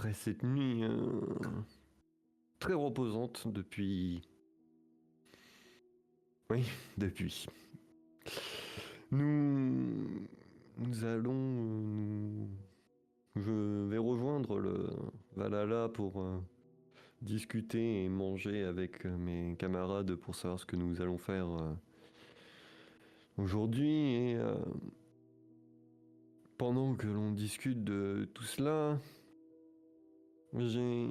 après cette nuit très reposante depuis... Oui, depuis. Nous allons... Je vais rejoindre le Valhalla pour discuter et manger avec mes camarades pour savoir ce que nous allons faire aujourd'hui. Et pendant que l'on discute de tout cela, j'ai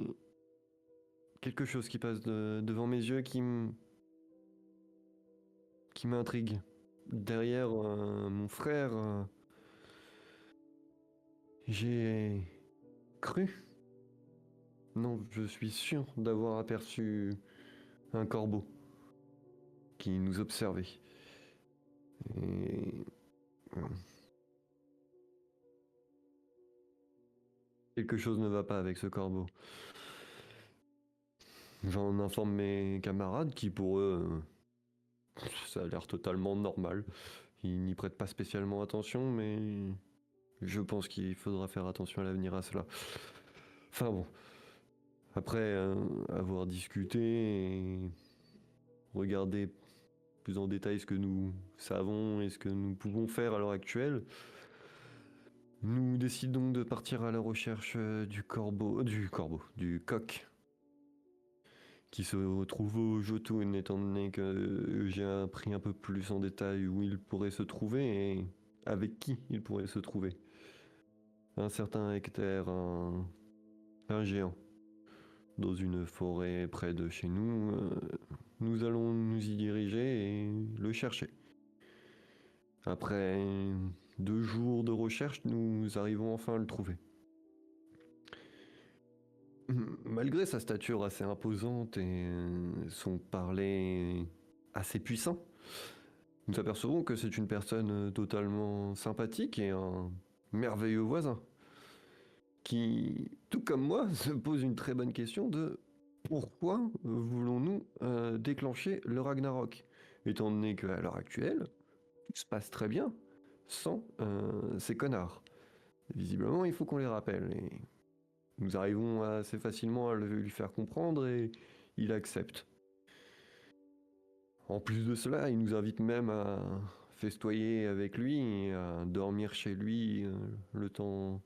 quelque chose qui passe devant mes yeux qui m'intrigue. Derrière mon frère, j'ai cru, non, je suis sûr d'avoir aperçu un corbeau qui nous observait. Et quelque chose ne va pas avec ce corbeau. J'en informe mes camarades qui, pour eux, ça a l'air totalement normal. Ils n'y prêtent pas spécialement attention, mais je pense qu'il faudra faire attention à l'avenir à cela. Enfin bon, après avoir discuté et regardé plus en détail ce que nous savons et ce que nous pouvons faire à l'heure actuelle, nous décidons de partir à la recherche du coq qui se trouve au Jotun, étant donné que j'ai appris un peu plus en détail où il pourrait se trouver et avec qui il pourrait se trouver. Un certain Hector, un géant, dans une forêt près de chez nous. Nous allons nous y diriger et le chercher. Après 2 jours de recherche, nous arrivons enfin à le trouver. Malgré sa stature assez imposante et son parler assez puissant, nous apercevons que c'est une personne totalement sympathique et un merveilleux voisin, qui, tout comme moi, se pose une très bonne question de pourquoi voulons-nous déclencher le Ragnarok, étant donné qu'à l'heure actuelle, tout se passe très bien sans ces connards. Visiblement, il faut qu'on les rappelle. Et nous arrivons assez facilement à lui faire comprendre et il accepte. En plus de cela, il nous invite même à festoyer avec lui et à dormir chez lui le temps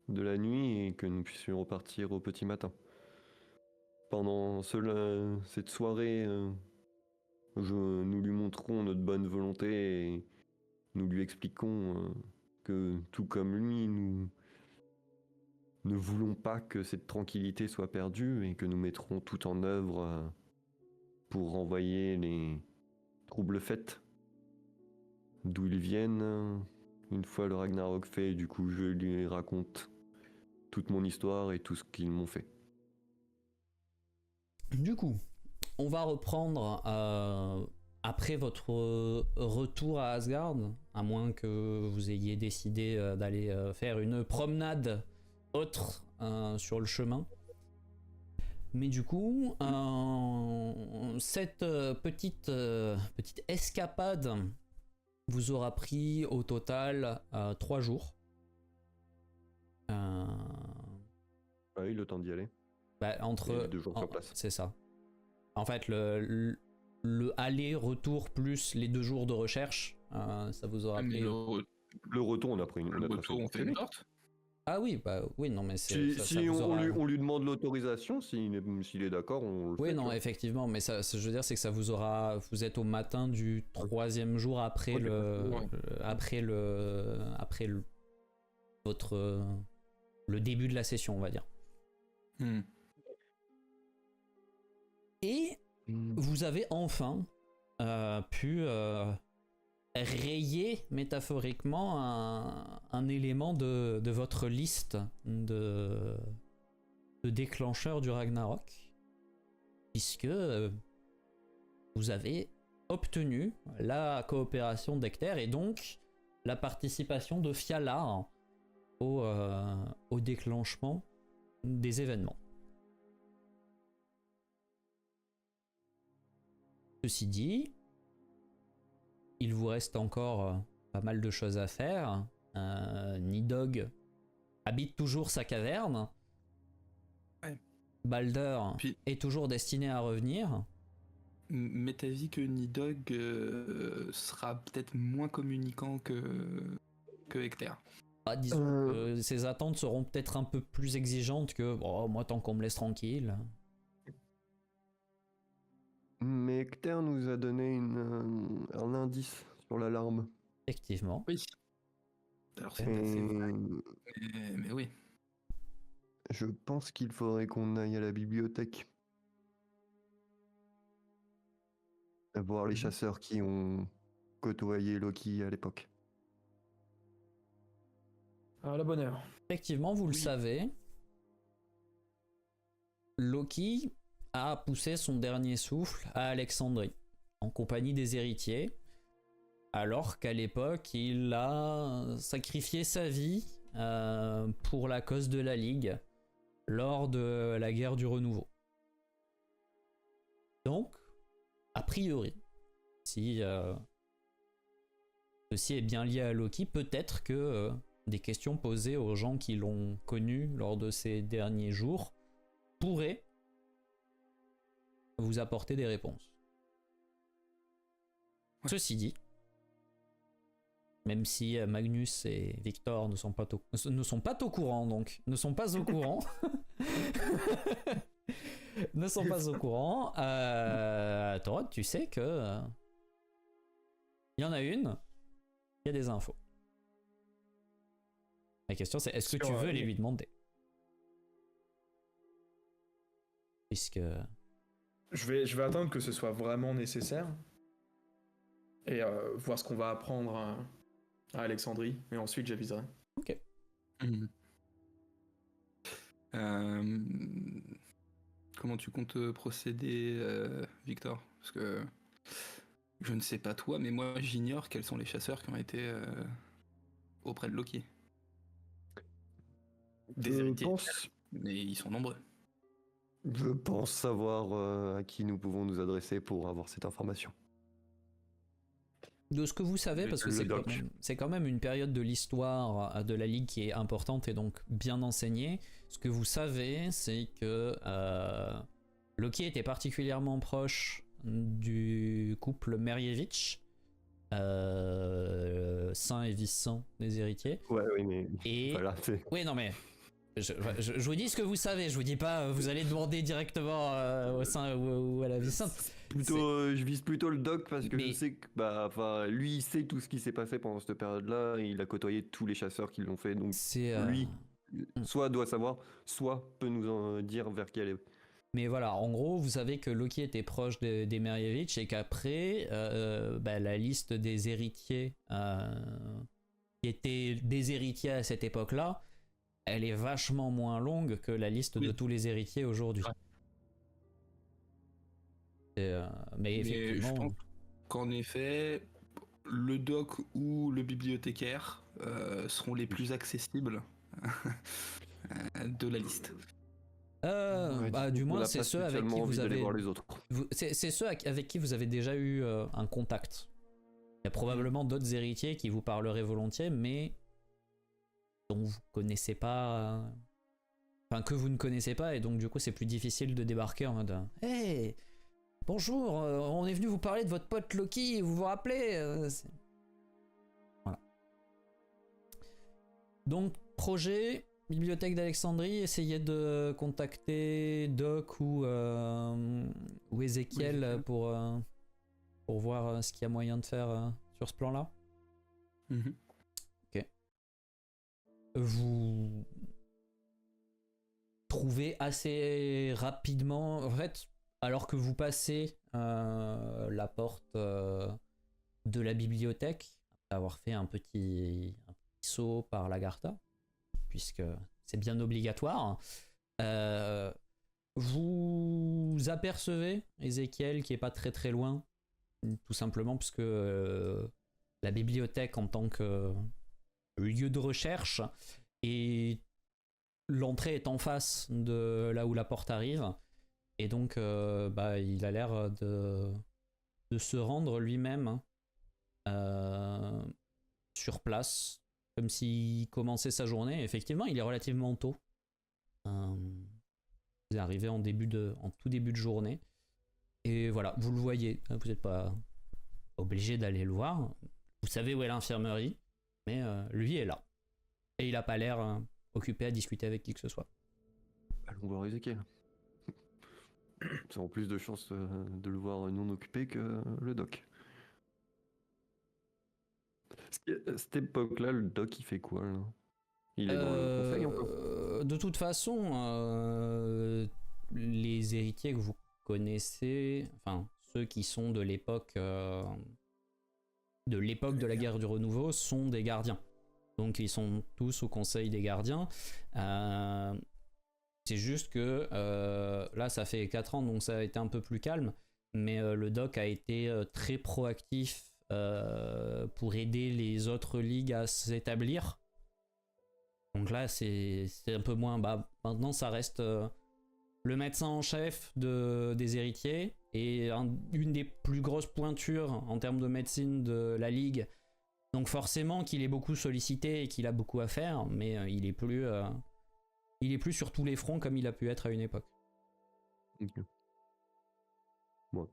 de la nuit et que nous puissions repartir au petit matin. Pendant cette soirée, nous lui montrons notre bonne volonté et nous lui expliquons que tout comme lui, nous ne voulons pas que cette tranquillité soit perdue et que nous mettrons tout en œuvre pour renvoyer les troubles faits d'où ils viennent. Une fois le Ragnarok fait, du coup, je lui raconte toute mon histoire et tout ce qu'ils m'ont fait. Du coup, on va reprendre après votre retour à Asgard, à moins que vous ayez décidé d'aller faire une promenade autre sur le chemin. Mais du coup, cette petite escapade vous aura pris au total 3 jours. Ah oui, le temps d'y aller. Bah, entre 2 jours sur place. C'est ça. En fait, le aller-retour plus les 2 jours de recherche, ça vous aura pris. Le retour, on a pris une. On fait une sorte. Ah oui, bah oui, non, mais c'est. Si on lui demande l'autorisation, s'il est d'accord, on le fait. Oui, non, effectivement, mais ça, je veux dire, c'est que ça vous aura. Vous êtes au matin du 3e jour après le début de la session, on va dire. Et vous avez enfin pu rayer métaphoriquement un élément de votre liste de déclencheurs du Ragnarok, puisque vous avez obtenu la coopération d'Hector et donc la participation de Fiala au déclenchement des événements. Ceci dit, il vous reste encore pas mal de choses à faire. Nidhogg habite toujours sa caverne Balder Puis- est toujours destiné à revenir. Mais t'as vu que Nidhogg sera peut-être moins communicant que Hector. Bah, disons que ses attentes seront peut-être un peu plus exigeantes que oh, moi tant qu'on me laisse tranquille. Mais Hector nous a donné un indice sur l'alarme. Effectivement. Oui. Alors c'est Et vrai, mais oui. je pense qu'il faudrait qu'on aille à la bibliothèque. Voir les chasseurs qui ont côtoyé Loki à l'époque. À la bonne heure. Effectivement, vous le savez, Loki a poussé son dernier souffle à Alexandrie, en compagnie des héritiers, alors qu'à l'époque, il a sacrifié sa vie pour la cause de la Ligue lors de la guerre du renouveau. Donc, a priori, si ceci est bien lié à Loki, peut-être que des questions posées aux gens qui l'ont connu lors de ces derniers jours pourraient vous apporter des réponses. Ouais. Ceci dit, même si Magnus et Victor ne sont pas au courant, donc ne sont pas au courant, ne sont pas au courant, toi, tu sais que il y en a une, il y a des infos. La question c'est est-ce que tu veux les lui demander? Puisque Je vais attendre que ce soit vraiment nécessaire et voir ce qu'on va apprendre à Alexandrie, et ensuite j'aviserai. ok. Mhm. Comment tu comptes procéder, Victor? Parce que je ne sais pas toi, mais moi j'ignore quels sont les chasseurs qui ont été auprès de Loki. Des Je héritiers, pense, mais ils sont nombreux. je pense savoir à qui nous pouvons nous adresser pour avoir cette information. De ce que vous savez, parce que Le c'est quand même une période de l'histoire de la Ligue qui est importante et donc bien enseignée. Ce que vous savez, c'est que Loki était particulièrement proche du couple Merievich, saint et vice-saint des héritiers. Ouais, oui, mais Et voilà, c'est... oui, non mais je vous dis ce que vous savez. Je vous dis pas vous allez demander directement au saint ou à la vice-sainte. Plutôt, je vise plutôt le doc parce que Mais- je sais que lui il sait tout ce qui s'est passé pendant cette période-là, il a côtoyé tous les chasseurs qui l'ont fait, donc C'est lui soit doit savoir, soit peut nous en dire vers qui aller. Mais voilà, en gros, vous savez que Loki était proche des Merievich et qu'après, la liste des héritiers qui étaient des héritiers à cette époque-là, elle est vachement moins longue que la liste de tous les héritiers aujourd'hui. Ouais. Mais effectivement, je pense qu'en effet, le doc ou le bibliothécaire seront les plus accessibles de la liste. du On moins, n'a c'est pas ceux avec spécialement qui envie vous d'aller avez. voir les autres. C'est ceux avec qui vous avez déjà eu un contact. Il y a probablement d'autres héritiers qui vous parleraient volontiers, mais dont vous connaissez pas. Enfin, que vous ne connaissez pas, et donc du coup, c'est plus difficile de débarquer en mode hey, bonjour, on est venu vous parler de votre pote Loki, vous vous rappelez Voilà. Donc, projet. Bibliothèque d'Alexandrie, essayez de contacter Doc ou Ezekiel pour voir ce qu'il y a moyen de faire sur ce plan-là. Mhm. Ok. Vous trouvez assez rapidement, en fait, alors que vous passez la porte de la bibliothèque, après avoir fait un petit saut par l'Agartha, puisque c'est bien obligatoire, vous apercevez Ezekiel qui est pas très très loin, tout simplement parce que la bibliothèque en tant que lieu de recherche et l'entrée est en face de là où la porte arrive, et donc il a l'air de se rendre lui-même sur place, comme s'il commençait sa journée. Effectivement, il est relativement tôt. Vous arrivez en tout début de journée. Et voilà, vous le voyez. Vous n'êtes pas obligé d'aller le voir. Vous savez où est l'infirmerie, mais lui est là. Et il n'a pas l'air occupé à discuter avec qui que ce soit. Allons voir Ezekiel. C'est en plus de chances de le voir non occupé que le doc. À cette époque-là, le doc, il fait quoi, là? Il est dans le conseil encore? De toute façon, les héritiers que vous connaissez, enfin ceux qui sont de l'époque de la guerre du renouveau, sont des gardiens. Donc ils sont tous au conseil des gardiens. C'est juste que là ça fait 4 ans, donc ça a été un peu plus calme, mais le doc a été très proactif pour aider les autres ligues à s'établir. Donc là c'est un peu moins. Maintenant ça reste le médecin en chef des héritiers et une des plus grosses pointures en termes de médecine de la ligue. Donc forcément qu'il est beaucoup sollicité et qu'il a beaucoup à faire, mais il est plus sur tous les fronts comme il a pu être à une époque. Okay. Bon,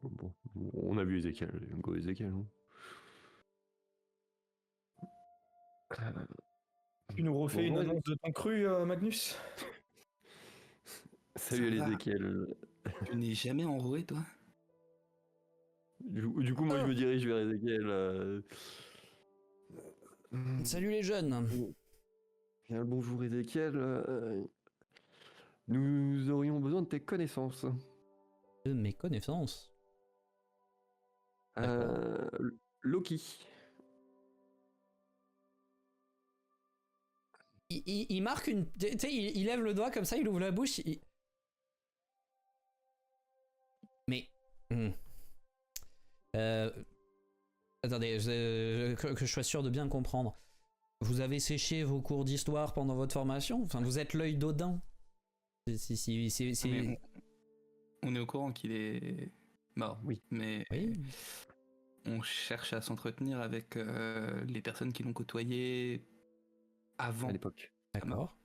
on a vu Ezekiel, go Ezekiel. Tu nous refais une annonce de ton cru, Magnus? Salut Ezekiel. Tu n'es jamais enroué, toi? Du coup, moi je me dirige vers Ezekiel. Salut les jeunes. Bien, bonjour Ezekiel. Nous aurions besoin de tes connaissances. De mes connaissances. Loki. Il marque une... Tu sais, il lève le doigt comme ça, il ouvre la bouche. Mais... attendez, que je sois sûr de bien comprendre. Vous avez séché vos cours d'histoire pendant votre formation? Enfin, vous êtes l'œil d'Odin. On est au courant qu'il est mort, oui. Mais oui. On cherche à s'entretenir avec les personnes qui l'ont côtoyé avant. À l'époque. D'accord.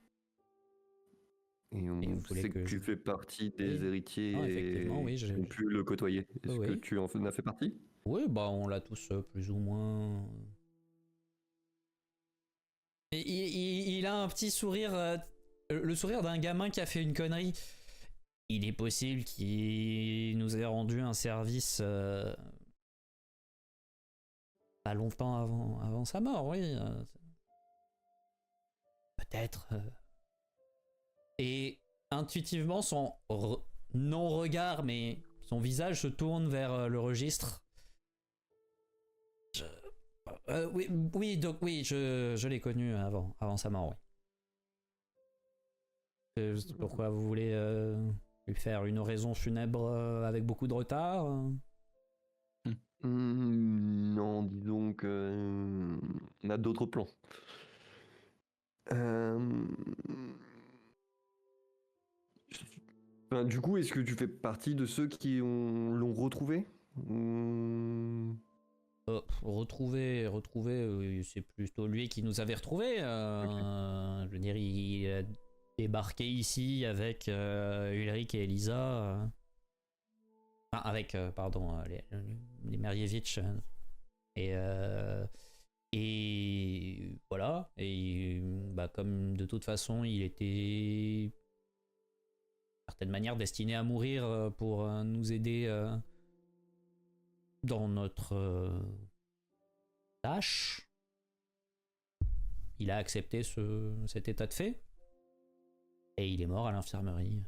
Et on sait que tu fais partie des héritiers et oui, ont pu le côtoyer. Est-ce que tu en as fait partie? Oui, on l'a tous plus ou moins... Il a un petit sourire, le sourire d'un gamin qui a fait une connerie. Il est possible qu'il nous ait rendu un service pas longtemps avant sa mort, oui. Peut-être. Et intuitivement, son non-regard, mais son visage se tourne vers le registre. Je l'ai connu avant sa mort, oui. Pourquoi vous voulez lui faire une oraison funèbre avec beaucoup de retard? Non, disons que on a d'autres plans. Du coup, est-ce que tu fais partie de ceux qui l'ont retrouvé? Retrouver, c'est plutôt lui qui nous avait retrouvés. Je veux dire, il a débarqué ici avec Ulrich et Elisa. Avec, pardon, les Merievich. Et voilà. Et comme de toute façon, il était d'une certaine manière destiné à mourir pour nous aider dans notre tâche, il a accepté cet état de fait et il est mort à l'infirmerie.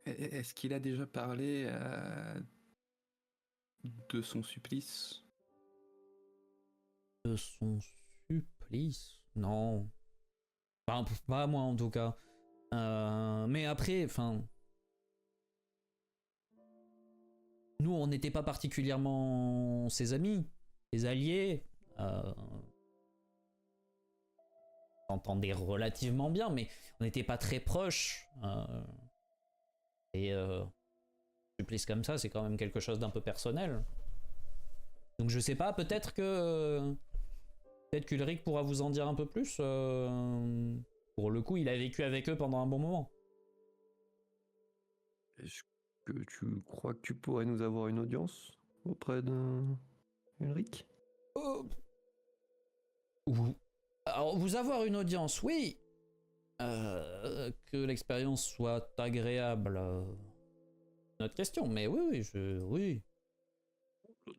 Est-ce qu'il a déjà parlé de son supplice? De son supplice? Non. Enfin, pas moi en tout cas. Mais après, enfin... Nous, on n'était pas particulièrement ses amis, ses alliés. On s'entendait relativement bien, mais on n'était pas très proches. Supplice comme ça, c'est quand même quelque chose d'un peu personnel. Donc je sais pas, peut-être qu'Ulrich pourra vous en dire un peu plus. pour le coup, il a vécu avec eux pendant un bon moment. Est-ce que tu crois que tu pourrais nous avoir une audience auprès d'Ulrich? Alors, vous avoir une audience, oui. Que l'expérience soit agréable, notre question, mais oui, oui.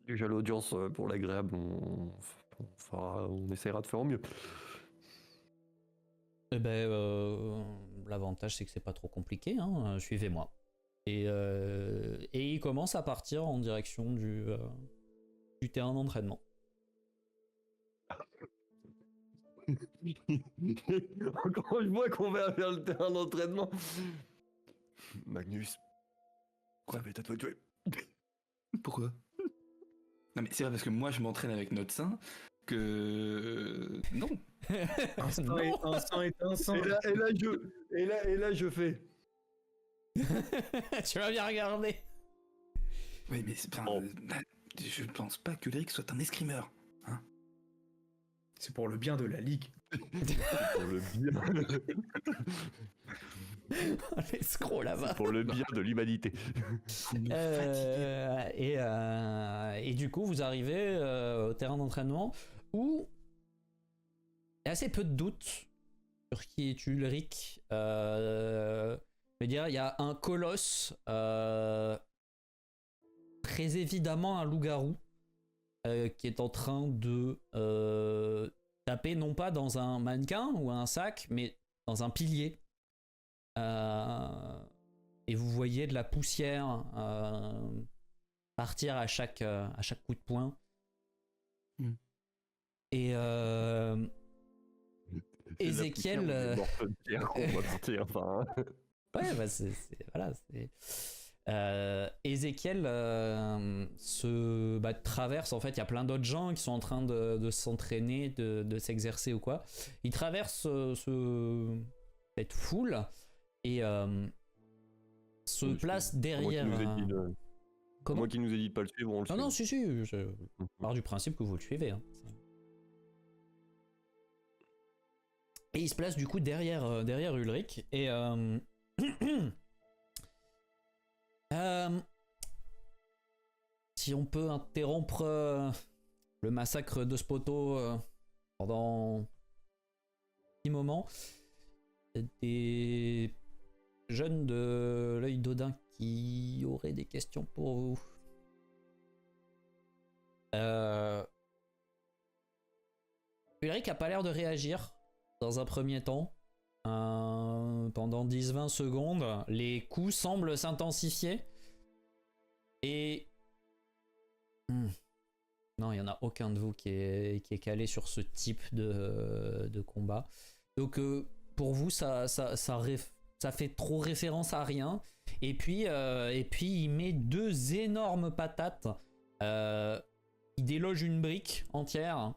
Déjà l'audience pour l'agréable, on essaiera de faire au mieux. Eh ben, l'avantage c'est que c'est pas trop compliqué, hein. Suivez-moi. Et il commence à partir en direction du terrain d'entraînement. Quand je vois qu'on va vers le terrain d'entraînement. Magnus, quoi avait toi tué? Pourquoi? Non mais c'est vrai parce que moi je m'entraîne avec notre saint que non. Un sang est un sang. Et là je fais. Tu vas bien regarder. Oui mais c'est je pense pas que Ulrich soit un escrimeur. Hein. C'est pour le bien de la ligue. Pour le bien. L'escroc là-bas. Pour le bien de l'humanité. Et du coup, vous arrivez au terrain d'entraînement où il y a assez peu de doutes sur qui est Ulrich. Je veux dire, il y a un colosse, très évidemment un loup-garou, qui est en train de taper non pas dans un mannequin ou un sac, mais dans un pilier. Et vous voyez de la poussière partir à chaque coup de poing. Mm. Et Ézéchiel. On va partir, enfin. Ouais, bah voilà. Ézéchiel traverse. En fait, il y a plein d'autres gens qui sont en train de s'entraîner, de s'exercer ou quoi. Il traverse cette foule. Et se place derrière. Moi qui nous ai dit de pas le suivre, on le suit. Non, si, je pars du principe que vous le suivez. Hein. Et il se place du coup derrière Ulrich. Et si on peut interrompre le massacre de Spoto pendant un petit moment, des jeunes de l'œil d'Odin qui auraient des questions pour vous. Ulrich a pas l'air de réagir dans un premier temps. Pendant 10-20 secondes, les coups semblent s'intensifier. Et... Non, il n'y en a aucun de vous qui est calé sur ce type de combat. Donc pour vous, ça fait trop référence à rien. Et puis il met 2 énormes patates. Il déloge une brique entière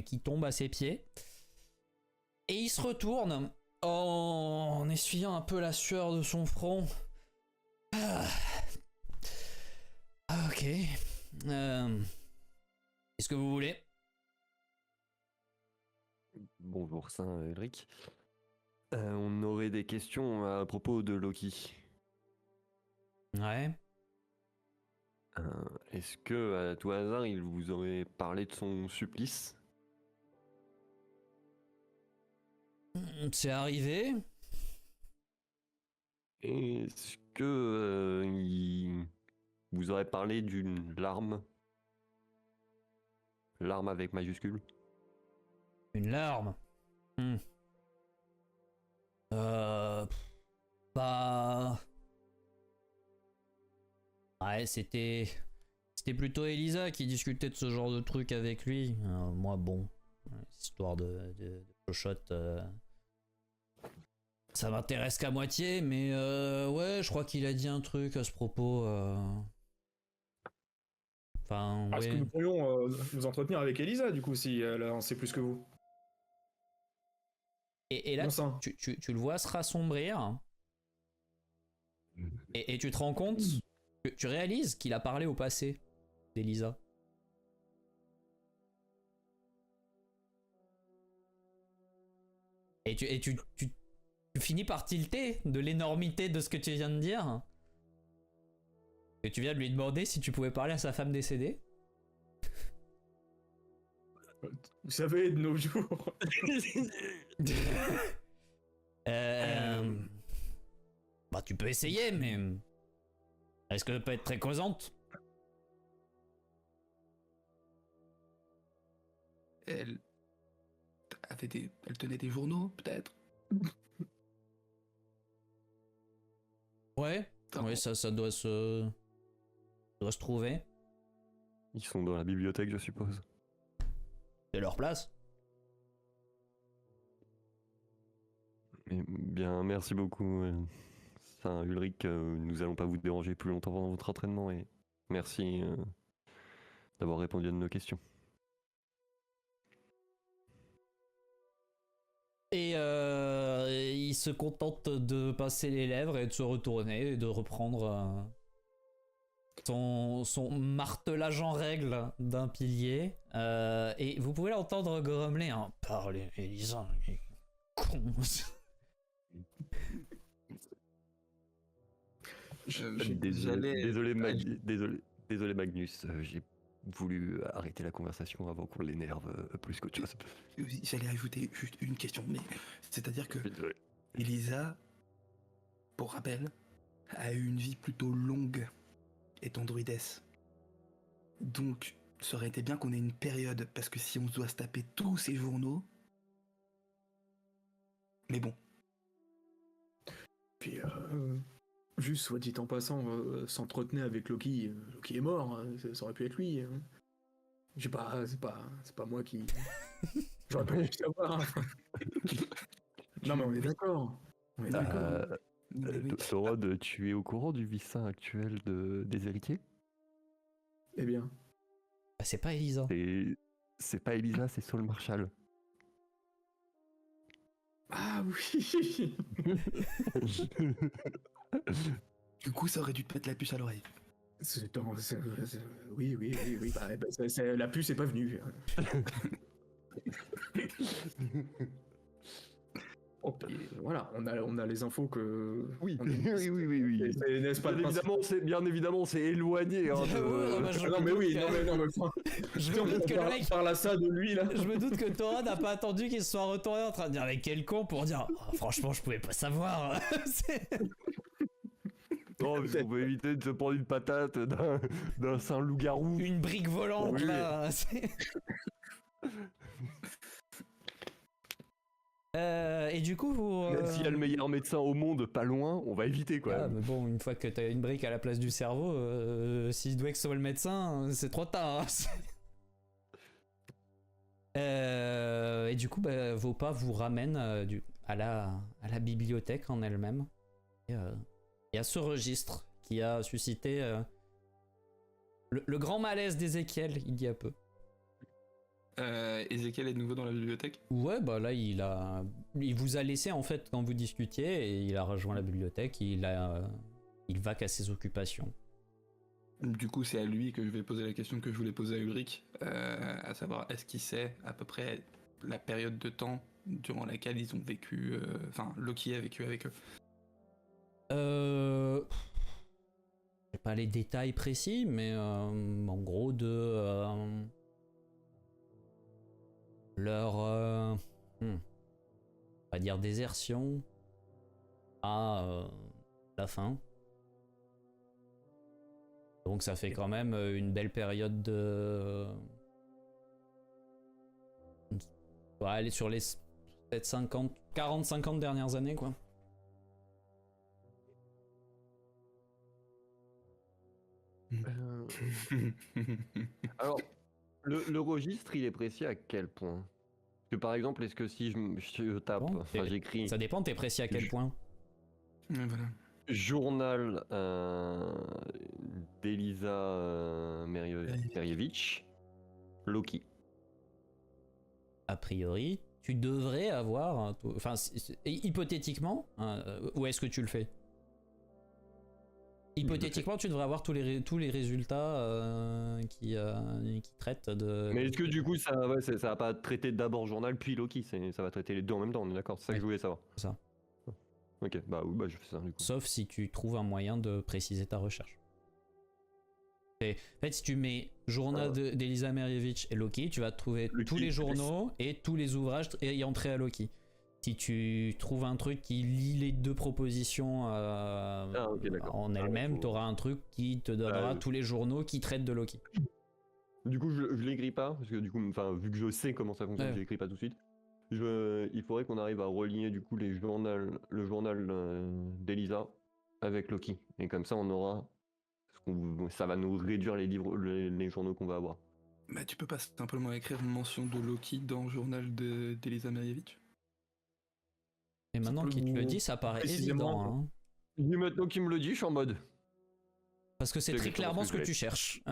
qui tombe à ses pieds. Et il se retourne en essuyant un peu la sueur de son front. Ok. Qu'est-ce que vous voulez? Bonjour, Saint Ulrich. On aurait des questions à propos de Loki. Ouais. Est-ce que, à tout hasard, il vous aurait parlé de son supplice? C'est arrivé. Est-ce que il vous aurait parlé d'une larme? Larme avec majuscule? Une larme. Bah... Ouais, c'était plutôt Elisa qui discutait de ce genre de truc avec lui. Moi, bon, histoire de chochotte, ça m'intéresse qu'à moitié, mais ouais, je crois qu'il a dit un truc à ce propos. Enfin, Est-ce que nous pourrions nous entretenir avec Elisa, du coup, si elle en sait plus que vous? Et là, tu le vois se rassombrir. Et tu te rends compte, tu réalises qu'il a parlé au passé d'Elisa. Et tu finis par tilter de l'énormité de ce que tu viens de dire. Et tu viens de lui demander si tu pouvais parler à sa femme décédée. Vous savez, de nos jours. Bah, tu peux essayer, mais. Est-ce que ça peut être très causante? Elle tenait des journaux, peut-être. Ouais. Oui, ça doit se trouver. Ils sont dans la bibliothèque, je suppose. C'est leur place. Eh bien, merci beaucoup, Ulrich. Nous allons pas vous déranger plus longtemps pendant votre entraînement et merci d'avoir répondu à nos questions. Et il se contente de passer les lèvres et de se retourner et de reprendre son martelage en règle d'un pilier. Et vous pouvez l'entendre grommeler, hein. Parlez, Elisa, il est con. Désolé Magnus, j'ai voulu arrêter la conversation avant qu'on l'énerve plus qu'autre chose. J'allais ajouter juste une question, mais c'est-à-dire que Elisa, pour rappel, a eu une vie plutôt longue étant druidesse. Donc, ça aurait été bien qu'on ait une période, parce que si on doit se taper tous ces journaux... Mais bon. Puis, juste, soit dit en passant, s'entretenait avec Loki. Loki est mort, hein, ça aurait pu être lui. Hein. Je sais pas, c'est pas moi qui... J'aurais pas pu savoir. Non mais on est d'accord. On est d'accord. Thorod, tu es au courant du vice actuel des héritiers? Eh bien. Bah, c'est pas Elisa. C'est pas Elisa, c'est Saul Marshall. Ah oui. Du coup, ça aurait dû te mettre la puce à l'oreille. Oui. Bah, la puce est pas venue. Voilà, on a les infos que. Oui. N'est-ce pas Bien évidemment, c'est éloigné. Hein, non mais je me doute que le mec parle à ça de lui là. Je me doute que Thorod n'a pas attendu qu'il se soit retourné en train de dire avec quel con pour dire franchement je pouvais pas savoir. Non, mais on peut éviter de se prendre une patate d'un saint loup-garou. Une brique volante oui. Là. Et du coup, vous. Même s'il y a le meilleur médecin au monde pas loin, on va éviter quoi. Mais bon, une fois que t'as une brique à la place du cerveau, s'il doit que ce soit le médecin, c'est trop tard. Et du coup, vos pas vous ramènent à la bibliothèque en elle-même. Il y a ce registre qui a suscité le grand malaise d'Ézéchiel il y a peu. Ézéchiel est de nouveau dans la bibliothèque? Ouais, bah là il vous a laissé en fait quand vous discutiez et il a rejoint la bibliothèque, il va qu'à ses occupations. Du coup, c'est à lui que je vais poser la question que je voulais poser à Ulrich, à savoir est-ce qu'il sait à peu près la période de temps durant laquelle ils ont vécu, Loki a vécu avec eux. J'ai pas les détails précis, mais en gros leur on va dire désertion à la fin. Donc ça fait quand même une belle période de... On va aller sur les peut-être 40-50 dernières années quoi. Alors, le registre, il est précis à quel point? Parce que par exemple, est-ce que si je tape, Bon, j'écris... Ça dépend, t'es précis à quel point? Voilà. Journal d'Elisa Merievich, Loki. A priori, tu devrais avoir... Hypothétiquement, où est-ce que tu le fais? hypothétiquement, tu devrais avoir tous les résultats qui traitent de. Mais est-ce que du coup, ça va pas traiter d'abord journal puis Loki, ça va traiter les deux en même temps, on est d'accord? C'est ça que je voulais savoir. C'est ça. Ok, bah oui, bah je fais ça du coup. Sauf si tu trouves un moyen de préciser ta recherche. En fait, si tu mets journal d'Elisa Merievich et Loki, tu vas trouver tous les journaux et tous les ouvrages ayant trait à Loki. Si tu trouves un truc qui lit les deux propositions en elles-mêmes, tu auras un truc qui te donnera tous les journaux qui traitent de Loki. Du coup, je l'écris pas, parce que du coup, vu que je sais comment ça fonctionne, je l'écris pas tout de suite. Il faudrait qu'on arrive à relier du coup le journal d'Elisa avec Loki. Et comme ça, on aura. Ça va nous réduire les journaux qu'on va avoir. Bah, tu peux pas simplement écrire une mention de Loki dans le journal d'Elisa Merievich? Et maintenant qu'il te le dit, ça paraît évident. Hein. Maintenant qu'il me le dit, je suis en mode. Parce que c'est très clairement ce que tu cherches.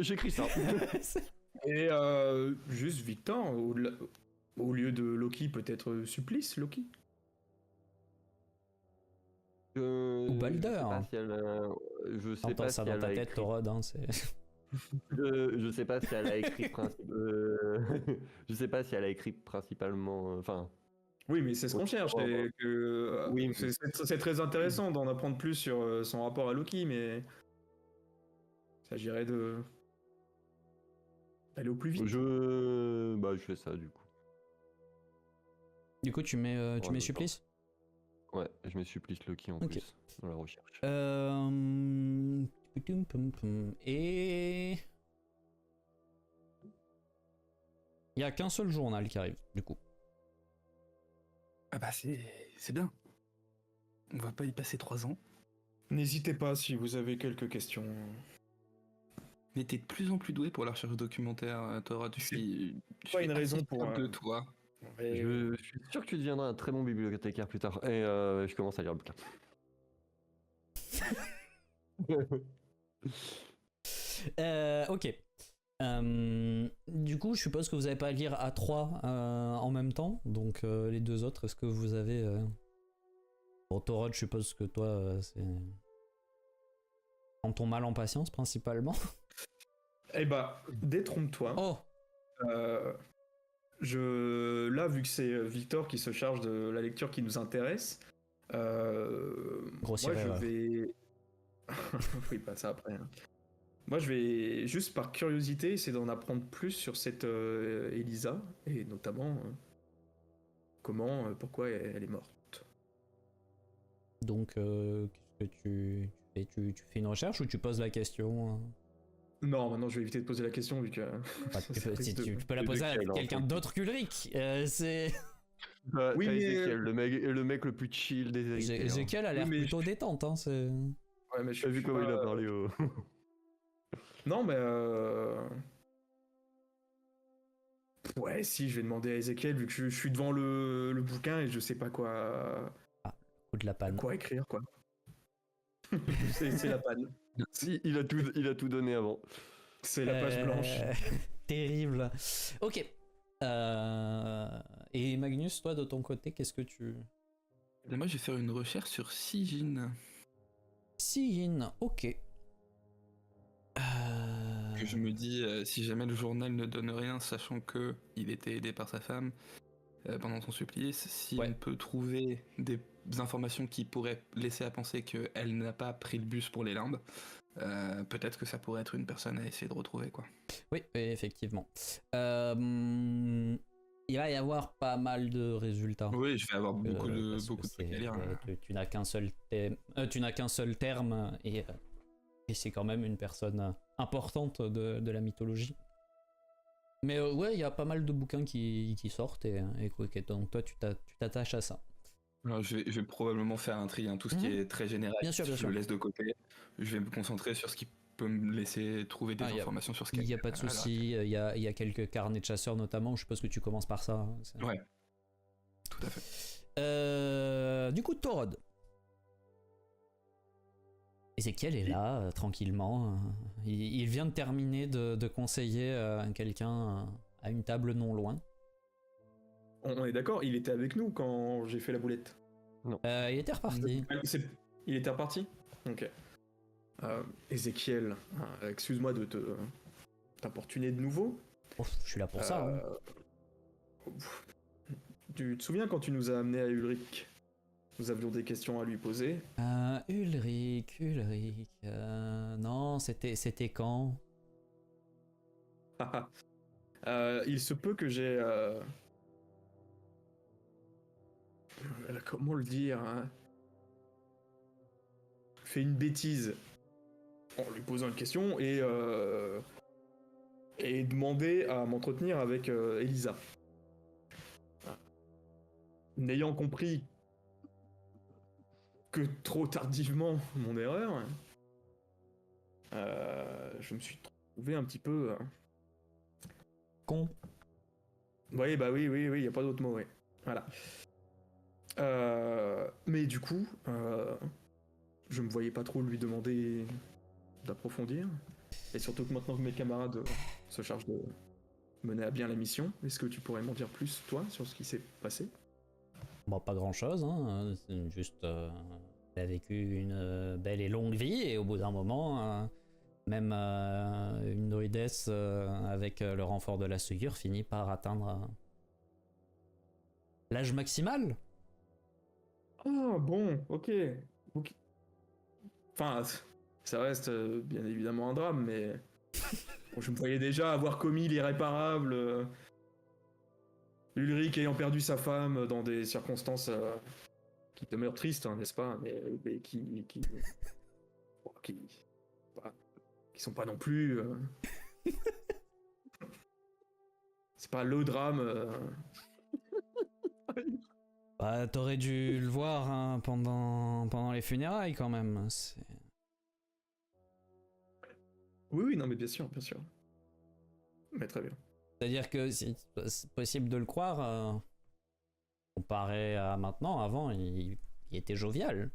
J'écris ça. Et juste Victor, au lieu de Loki, peut-être Supplice Loki? Ou Balder. Je sais pas si ça dans ta tête, Torod. Hein, je sais pas si elle a écrit je sais pas si elle a écrit principalement. Oui, mais c'est ce qu'on cherche. Oui, c'est très intéressant d'en apprendre plus sur son rapport à Loki, mais il s'agirait d'aller au plus vite. Je fais ça du coup. Du coup, tu mets Supplice? Ouais, je mets Supplice Loki en plus dans la recherche. Et il y a qu'un seul journal qui arrive, du coup. Ah bah c'est bien. On va pas y passer 3 ans. N'hésitez pas si vous avez quelques questions. Mais t'es de plus en plus doué pour la recherche documentaire, Torod. Je suis une raison pour de toi. Je suis sûr que tu deviendras un très bon bibliothécaire plus tard. Et je commence à lire le bouquin. Ok. Du coup, je suppose que vous n'avez pas à lire à 3 en même temps. Donc, les deux autres, est-ce que vous avez. Bon, Torod, je suppose que toi, c'est. Prends ton mal en patience, principalement. Eh bah, détrompe-toi. Oh! Là, vu que c'est Victor qui se charge de la lecture qui nous intéresse, moi je vais. Oui, pas ça après. Hein. Moi, je vais juste par curiosité essayer d'en apprendre plus sur cette Elisa et notamment pourquoi elle est morte. Donc, qu'est-ce que tu fais? Tu fais une recherche ou tu poses la question? Non, maintenant je vais éviter de poser la question vu que. Tu peux la poser à quelqu'un d'autre qu'Ulrich. C'est. Oui, mais Ezekiel, le mec le plus chill des héritiers. Ezekiel a l'air plutôt détente. Hein, c'est... Ouais, mais je vu comment il a parlé au. Non, mais. Ouais, si, je vais demander à Ezekiel vu que je suis devant le bouquin et je sais pas quoi. Coup de la panne. Quoi écrire, quoi. c'est la panne. Si, il a tout donné avant. C'est la page blanche. Terrible. Ok. Et Magnus, toi, de ton côté, qu'est-ce que tu... Moi, je vais faire une recherche sur Sijin. Sijin, ok. Que je me dis, si jamais le journal ne donne rien, sachant que il était aidé par sa femme pendant son supplice, si on peut trouver des informations qui pourraient laisser à penser qu'elle n'a pas pris le bus pour les limbes, peut-être que ça pourrait être une personne à essayer de retrouver, quoi. Oui, effectivement. Il va y avoir pas mal de résultats. Oui, je vais avoir beaucoup de trucs à lire. Tu n'as qu'un seul terme et c'est quand même une personne importante de la mythologie. Mais ouais, il y a pas mal de bouquins qui sortent et donc toi tu t'attaches à ça. Alors, je vais probablement faire un tri, hein, tout ce qui est très général, je le laisse de côté. Je vais me concentrer sur ce qui peut me laisser trouver des informations sur ce qu'il y a. Il n'y a pas de souci, il y a quelques carnets de chasseurs notamment, je suppose que tu commences par ça. Hein, ouais, tout à fait. Du coup, Torod. Ezekiel est là, tranquillement. Il vient de terminer de conseiller quelqu'un à une table non loin. On est d'accord, il était avec nous quand j'ai fait la boulette. Non. Il était reparti. Il était reparti? Ok. Ézéchiel, excuse-moi de t'importuner de nouveau. Oh, je suis là pour ça. Hein. Tu te souviens quand tu nous as amenés à Ulrich? Nous avions des questions à lui poser. Ulrich. Non, c'était quand? Il se peut que j'ai... comment le dire, hein, fait une bêtise en lui posant une question et demandé à m'entretenir avec Elisa. N'ayant compris que trop tardivement mon erreur, je me suis trouvé un petit peu... Con. Oui, bah oui, y a pas d'autre mot, ouais. Voilà. Mais du coup, je me voyais pas trop lui demander d'approfondir. Et surtout que maintenant que mes camarades se chargent de mener à bien la mission, est-ce que tu pourrais m'en dire plus, toi, sur ce qui s'est passé? Bon, pas grand chose, hein. C'est juste. Il a vécu une belle et longue vie, et au bout d'un moment, même une druidesse avec le renfort de la souillure finit par atteindre l'âge maximal. Ah bon, ok. Enfin, ça reste bien évidemment un drame, mais bon, je me voyais déjà avoir commis l'irréparable. Ulrich ayant perdu sa femme dans des circonstances qui demeurent tristes, hein, n'est-ce pas, mais qui sont pas non plus. C'est pas le drame. Bah, t'aurais dû le voir hein, pendant les funérailles quand même. Oui, non, mais bien sûr. Mais très bien. C'est-à-dire que si c'est possible de le croire, comparé à maintenant, avant, il était jovial.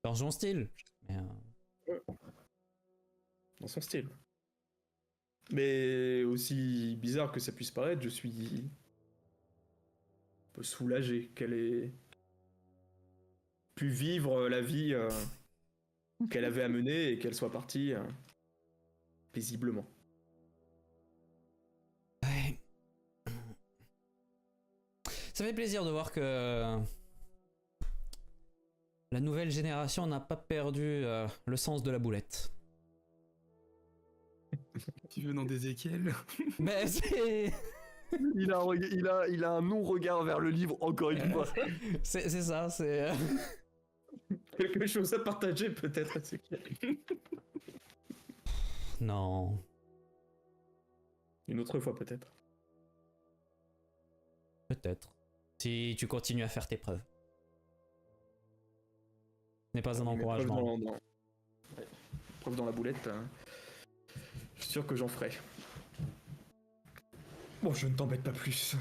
Dans son style. Mais, dans son style. Mais aussi bizarre que ça puisse paraître, je suis un peu soulagé qu'elle ait pu vivre la vie qu'elle avait à mener et qu'elle soit partie paisiblement. Ouais. Ça fait plaisir de voir que la nouvelle génération n'a pas perdu le sens de la boulette. Tu veux dans d'Ézéchiel? Mais c'est... Il a un non-regard vers le livre, encore une fois. c'est ça, c'est... Quelque chose à partager peut-être, Ézéchiel. Non. Une autre fois peut-être. Peut-être. Si tu continues à faire tes preuves. Ce n'est pas un encouragement. Preuve dans la boulette. Je suis sûr que j'en ferai. Bon, je ne t'embête pas plus.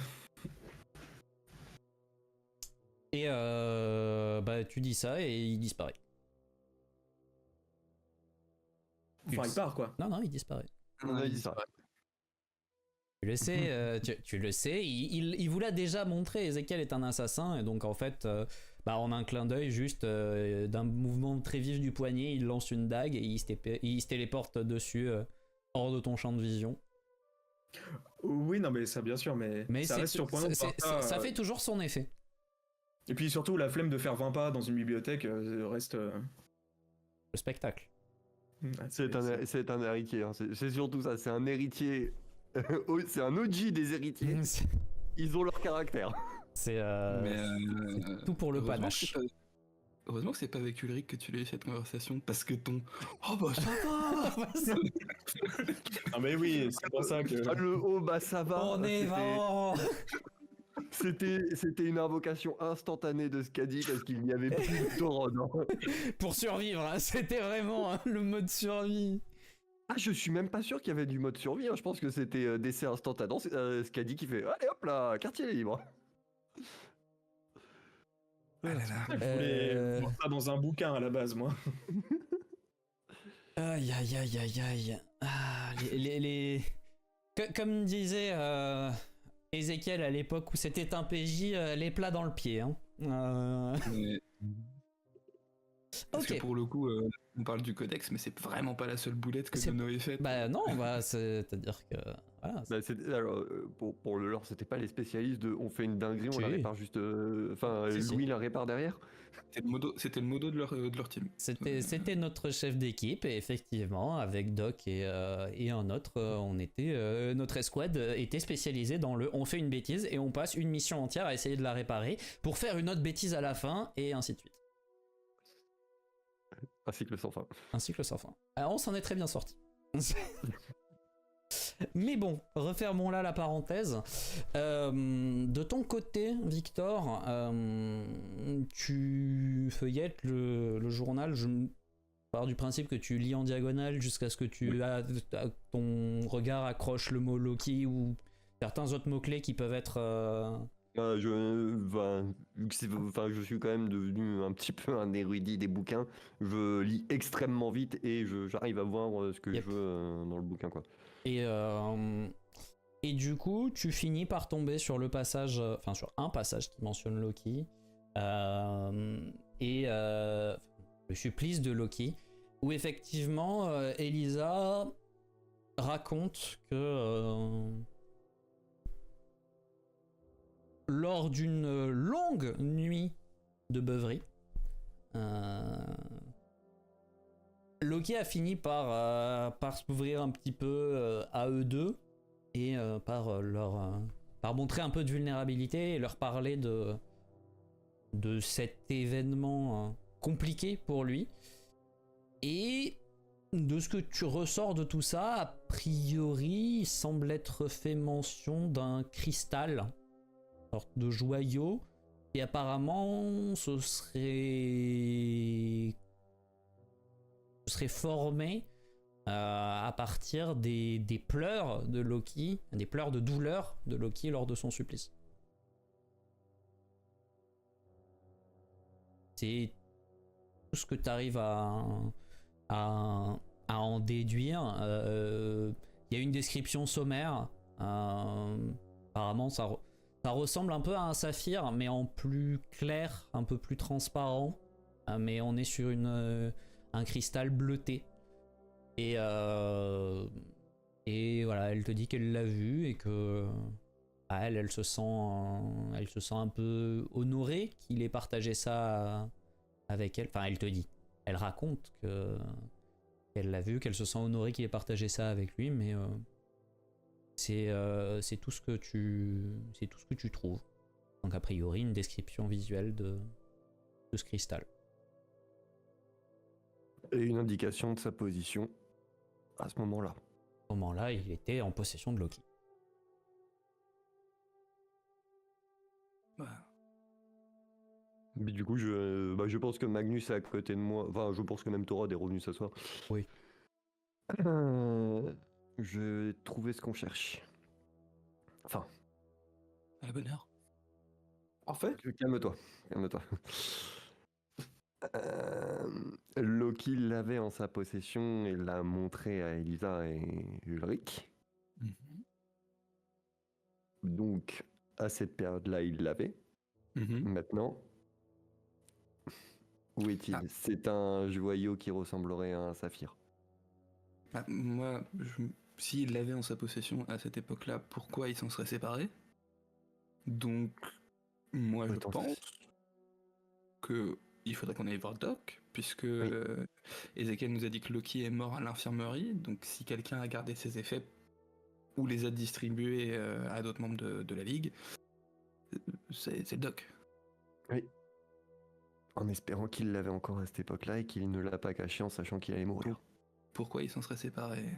Et bah tu dis ça et il disparaît. Enfin, il part quoi. Non, il disparaît. On a dit ça. Tu le sais, tu le sais, il vous l'a déjà montré, Ezekiel est un assassin, et donc en fait, en un clin d'œil, juste d'un mouvement très vif du poignet, il lance une dague et il se téléporte dessus, hors de ton champ de vision. Oui, non mais ça bien sûr, mais ça reste surprenant. Ça fait toujours son effet. Et puis surtout, la flemme de faire 20 pas dans une bibliothèque reste... Le spectacle. C'est un héritier, hein. C'est surtout ça, c'est un héritier... c'est un OG des héritiers. Ils ont leur caractère. C'est tout pour le panache. Heureusement que c'est pas avec Ulrich que tu l'as eu cette conversation, parce que ton... Oh bah ça va. Ah mais oui, c'est pour ça que... Ah, le oh bah ça va. On est vraiment... C'était une invocation instantanée de Skadi parce qu'il n'y avait plus de Tauron. Pour survivre, hein, c'était vraiment hein, le mode survie. Ah, je suis même pas sûr qu'il y avait du mode survie, hein. Je pense que c'était décès instantané. Skadi qui fait allez hop là, quartier libre. Ah là là. Je voulais voir ça dans un bouquin à la base, moi. Aïe. Ah, comme disait Ezekiel, à l'époque où c'était un PJ, les plats dans le pied. Hein. Mais- Parce Ok. que pour le coup, on parle du codex, mais c'est vraiment pas la seule boulette que C'est- Nono ait faite. Bah non, bah, c'est-à-dire que... Voilà, Bah, alors, pour le lore, c'était pas les spécialistes de on fait une dinguerie, on la Si. répare juste. Enfin, Si, si. Louis la répare derrière. C'était le modo de leur team. c'était notre chef d'équipe et effectivement avec Doc et un autre, notre escouade était spécialisée dans le on fait une bêtise et on passe une mission entière à essayer de la réparer pour faire une autre bêtise à la fin et ainsi de suite. Un cycle sans fin. Un cycle sans fin. Alors on s'en est très bien sorti. Mais bon, refermons là la parenthèse. De ton côté, Victor, tu feuillettes le journal. Je pars du principe que tu lis en diagonale jusqu'à ce que ton regard accroche le mot Loki ou certains autres mots-clés qui peuvent être... Je suis quand même devenu un petit peu un érudit des bouquins. Je lis extrêmement vite et j'arrive à voir ce que Yep. je veux dans le bouquin, quoi. Et du coup, tu finis par tomber sur le passage, enfin sur un passage qui mentionne Loki et le supplice de Loki, où effectivement Elisa raconte que lors d'une longue nuit de beuverie, Loki a fini par s'ouvrir un petit peu à eux deux et par montrer un peu de vulnérabilité et leur parler de cet événement compliqué pour lui. Et de ce que tu ressors de tout ça, a priori, il semble être fait mention d'un cristal, une sorte de joyau, et apparemment ce serait formé à partir des pleurs de Loki, des pleurs de douleur de Loki lors de son supplice. C'est tout ce que tu arrives à en déduire. Il y a une description sommaire. Apparemment, ça ressemble un peu à un saphir, mais en plus clair, un peu plus transparent. Mais on est sur un cristal bleuté. Et voilà, elle te dit qu'elle l'a vu et que elle se sent un peu honorée qu'il ait partagé ça avec elle. Enfin, elle te dit, elle raconte qu'elle l'a vu, qu'elle se sent honorée qu'il ait partagé ça avec lui, mais c'est tout ce que tu trouves. Donc a priori, une description visuelle de ce cristal. Et une indication de sa position à ce moment-là. À ce moment-là, il était en possession de Loki. Bah, Mais du coup, je pense que Magnus est à côté de moi. Enfin, je pense que même Thorod est revenu s'asseoir. Oui. Je vais trouver ce qu'on cherche. Enfin, à la bonne heure. en fait, calme-toi. Loki l'avait en sa possession et l'a montré à Elisa et Ulrich. Mhm. Donc, à cette période-là, il l'avait. Mhm. Maintenant, où est-il? Ah. C'est un joyau qui ressemblerait à un saphir. Bah, moi, s'il l'avait en sa possession à cette époque-là, pourquoi ils s'en seraient séparés? Donc, moi, je Attends, pense que il faudrait qu'on aille voir Doc, puisque Oui. Ezekiel nous a dit que Loki est mort à l'infirmerie. Donc, si quelqu'un a gardé ses effets ou les a distribués à d'autres membres de la Ligue, c'est Doc. Oui. En espérant qu'il l'avait encore à cette époque-là et qu'il ne l'a pas caché en sachant qu'il allait mourir. Pourquoi ils s'en seraient séparés?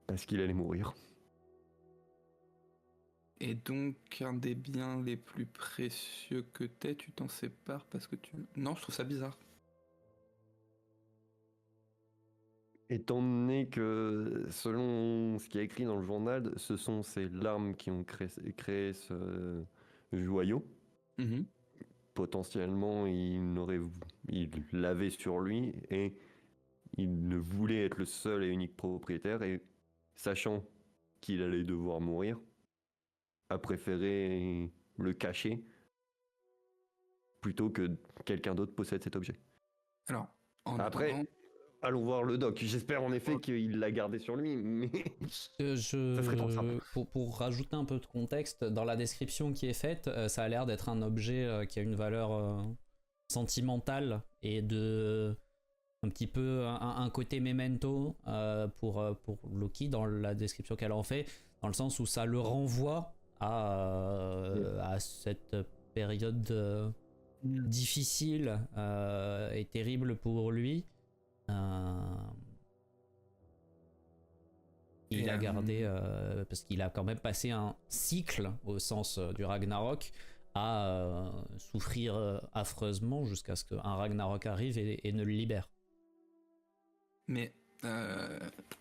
Parce qu'il allait mourir. Et donc, un des biens les plus précieux que t'aies, tu t'en sépares parce que tu... Non, je trouve ça bizarre. Étant donné que, selon ce qui est écrit dans le journal, ce sont ces larmes qui ont créé ce joyau. Mhm. Potentiellement, il l'avait sur lui et il ne voulait être le seul et unique propriétaire. Et sachant qu'il allait devoir mourir, a préféré le cacher plutôt que quelqu'un d'autre possède cet objet. Alors, en Après, attendant, allons voir le doc. J'espère en effet qu'il l'a gardé sur lui, mais ça serait trop simple. Pour rajouter un peu de contexte, dans la description qui est faite, ça a l'air d'être un objet qui a une valeur sentimentale et de un petit peu un côté memento pour Loki dans la description qu'elle en fait, dans le sens où ça le renvoie à cette période difficile et terrible pour lui. Il a gardé parce qu'il a quand même passé un cycle au sens du Ragnarok à souffrir affreusement jusqu'à ce qu'un Ragnarok arrive et ne le libère. mais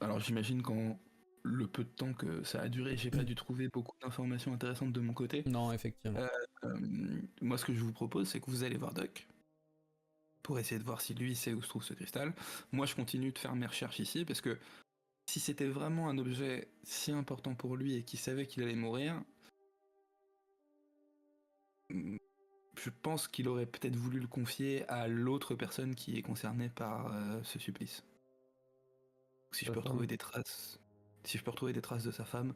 alors j'imagine qu'en le peu de temps que ça a duré, j'ai pas dû trouver beaucoup d'informations intéressantes de mon côté. Non, effectivement. Moi, ce que je vous propose, c'est que vous allez voir Doc pour essayer de voir si lui sait où se trouve ce cristal. Moi, je continue de faire mes recherches ici parce que si c'était vraiment un objet si important pour lui et qu'il savait qu'il allait mourir, je pense qu'il aurait peut-être voulu le confier à l'autre personne qui est concernée par ce supplice. Si je peux retrouver des traces, si je peux retrouver des traces de sa femme,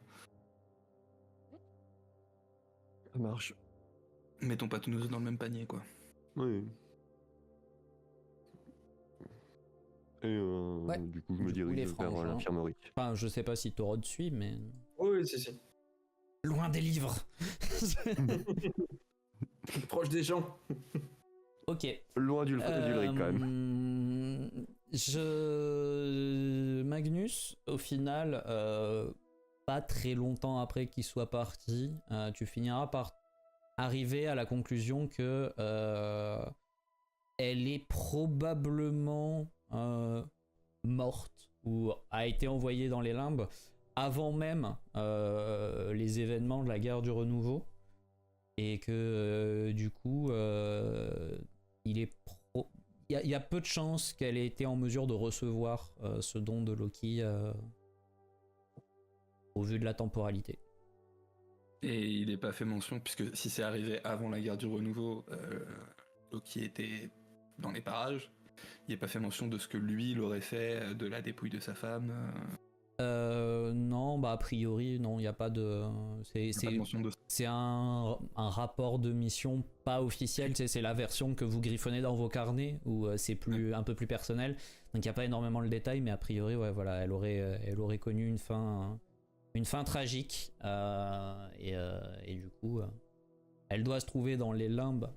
Ça marche. mettons pas tous nos œufs dans le même panier, quoi. Oui. Et Ouais. du coup, je me Du coup, les dirige vers frangins. l'infirmerie. Enfin, je sais pas si Torod suit, mais Oui, si. loin des livres. Proche des gens. Ok. Loin du riz, quand même. Magnus, au final, pas très longtemps après qu'il soit parti, tu finiras par arriver à la conclusion que elle est probablement morte ou a été envoyée dans les limbes avant même les événements de la guerre du renouveau, et que du coup il y a peu de chances qu'elle ait été en mesure de recevoir ce don de Loki au vu de la temporalité. Et il n'est pas fait mention, puisque si c'est arrivé avant la guerre du renouveau, Loki était dans les parages, il n'est pas fait mention de ce que lui, il aurait fait de la dépouille de sa femme. Non, bah a priori, non, il n'y a pas de... Il y a pas de mention de ça. C'est un rapport de mission pas officiel, tu sais, c'est la version que vous griffonnez dans vos carnets, où c'est un peu plus personnel, donc il n'y a pas énormément le détail, mais a priori, ouais, voilà, elle aurait connu une fin tragique, et du coup, elle doit se trouver dans les limbes,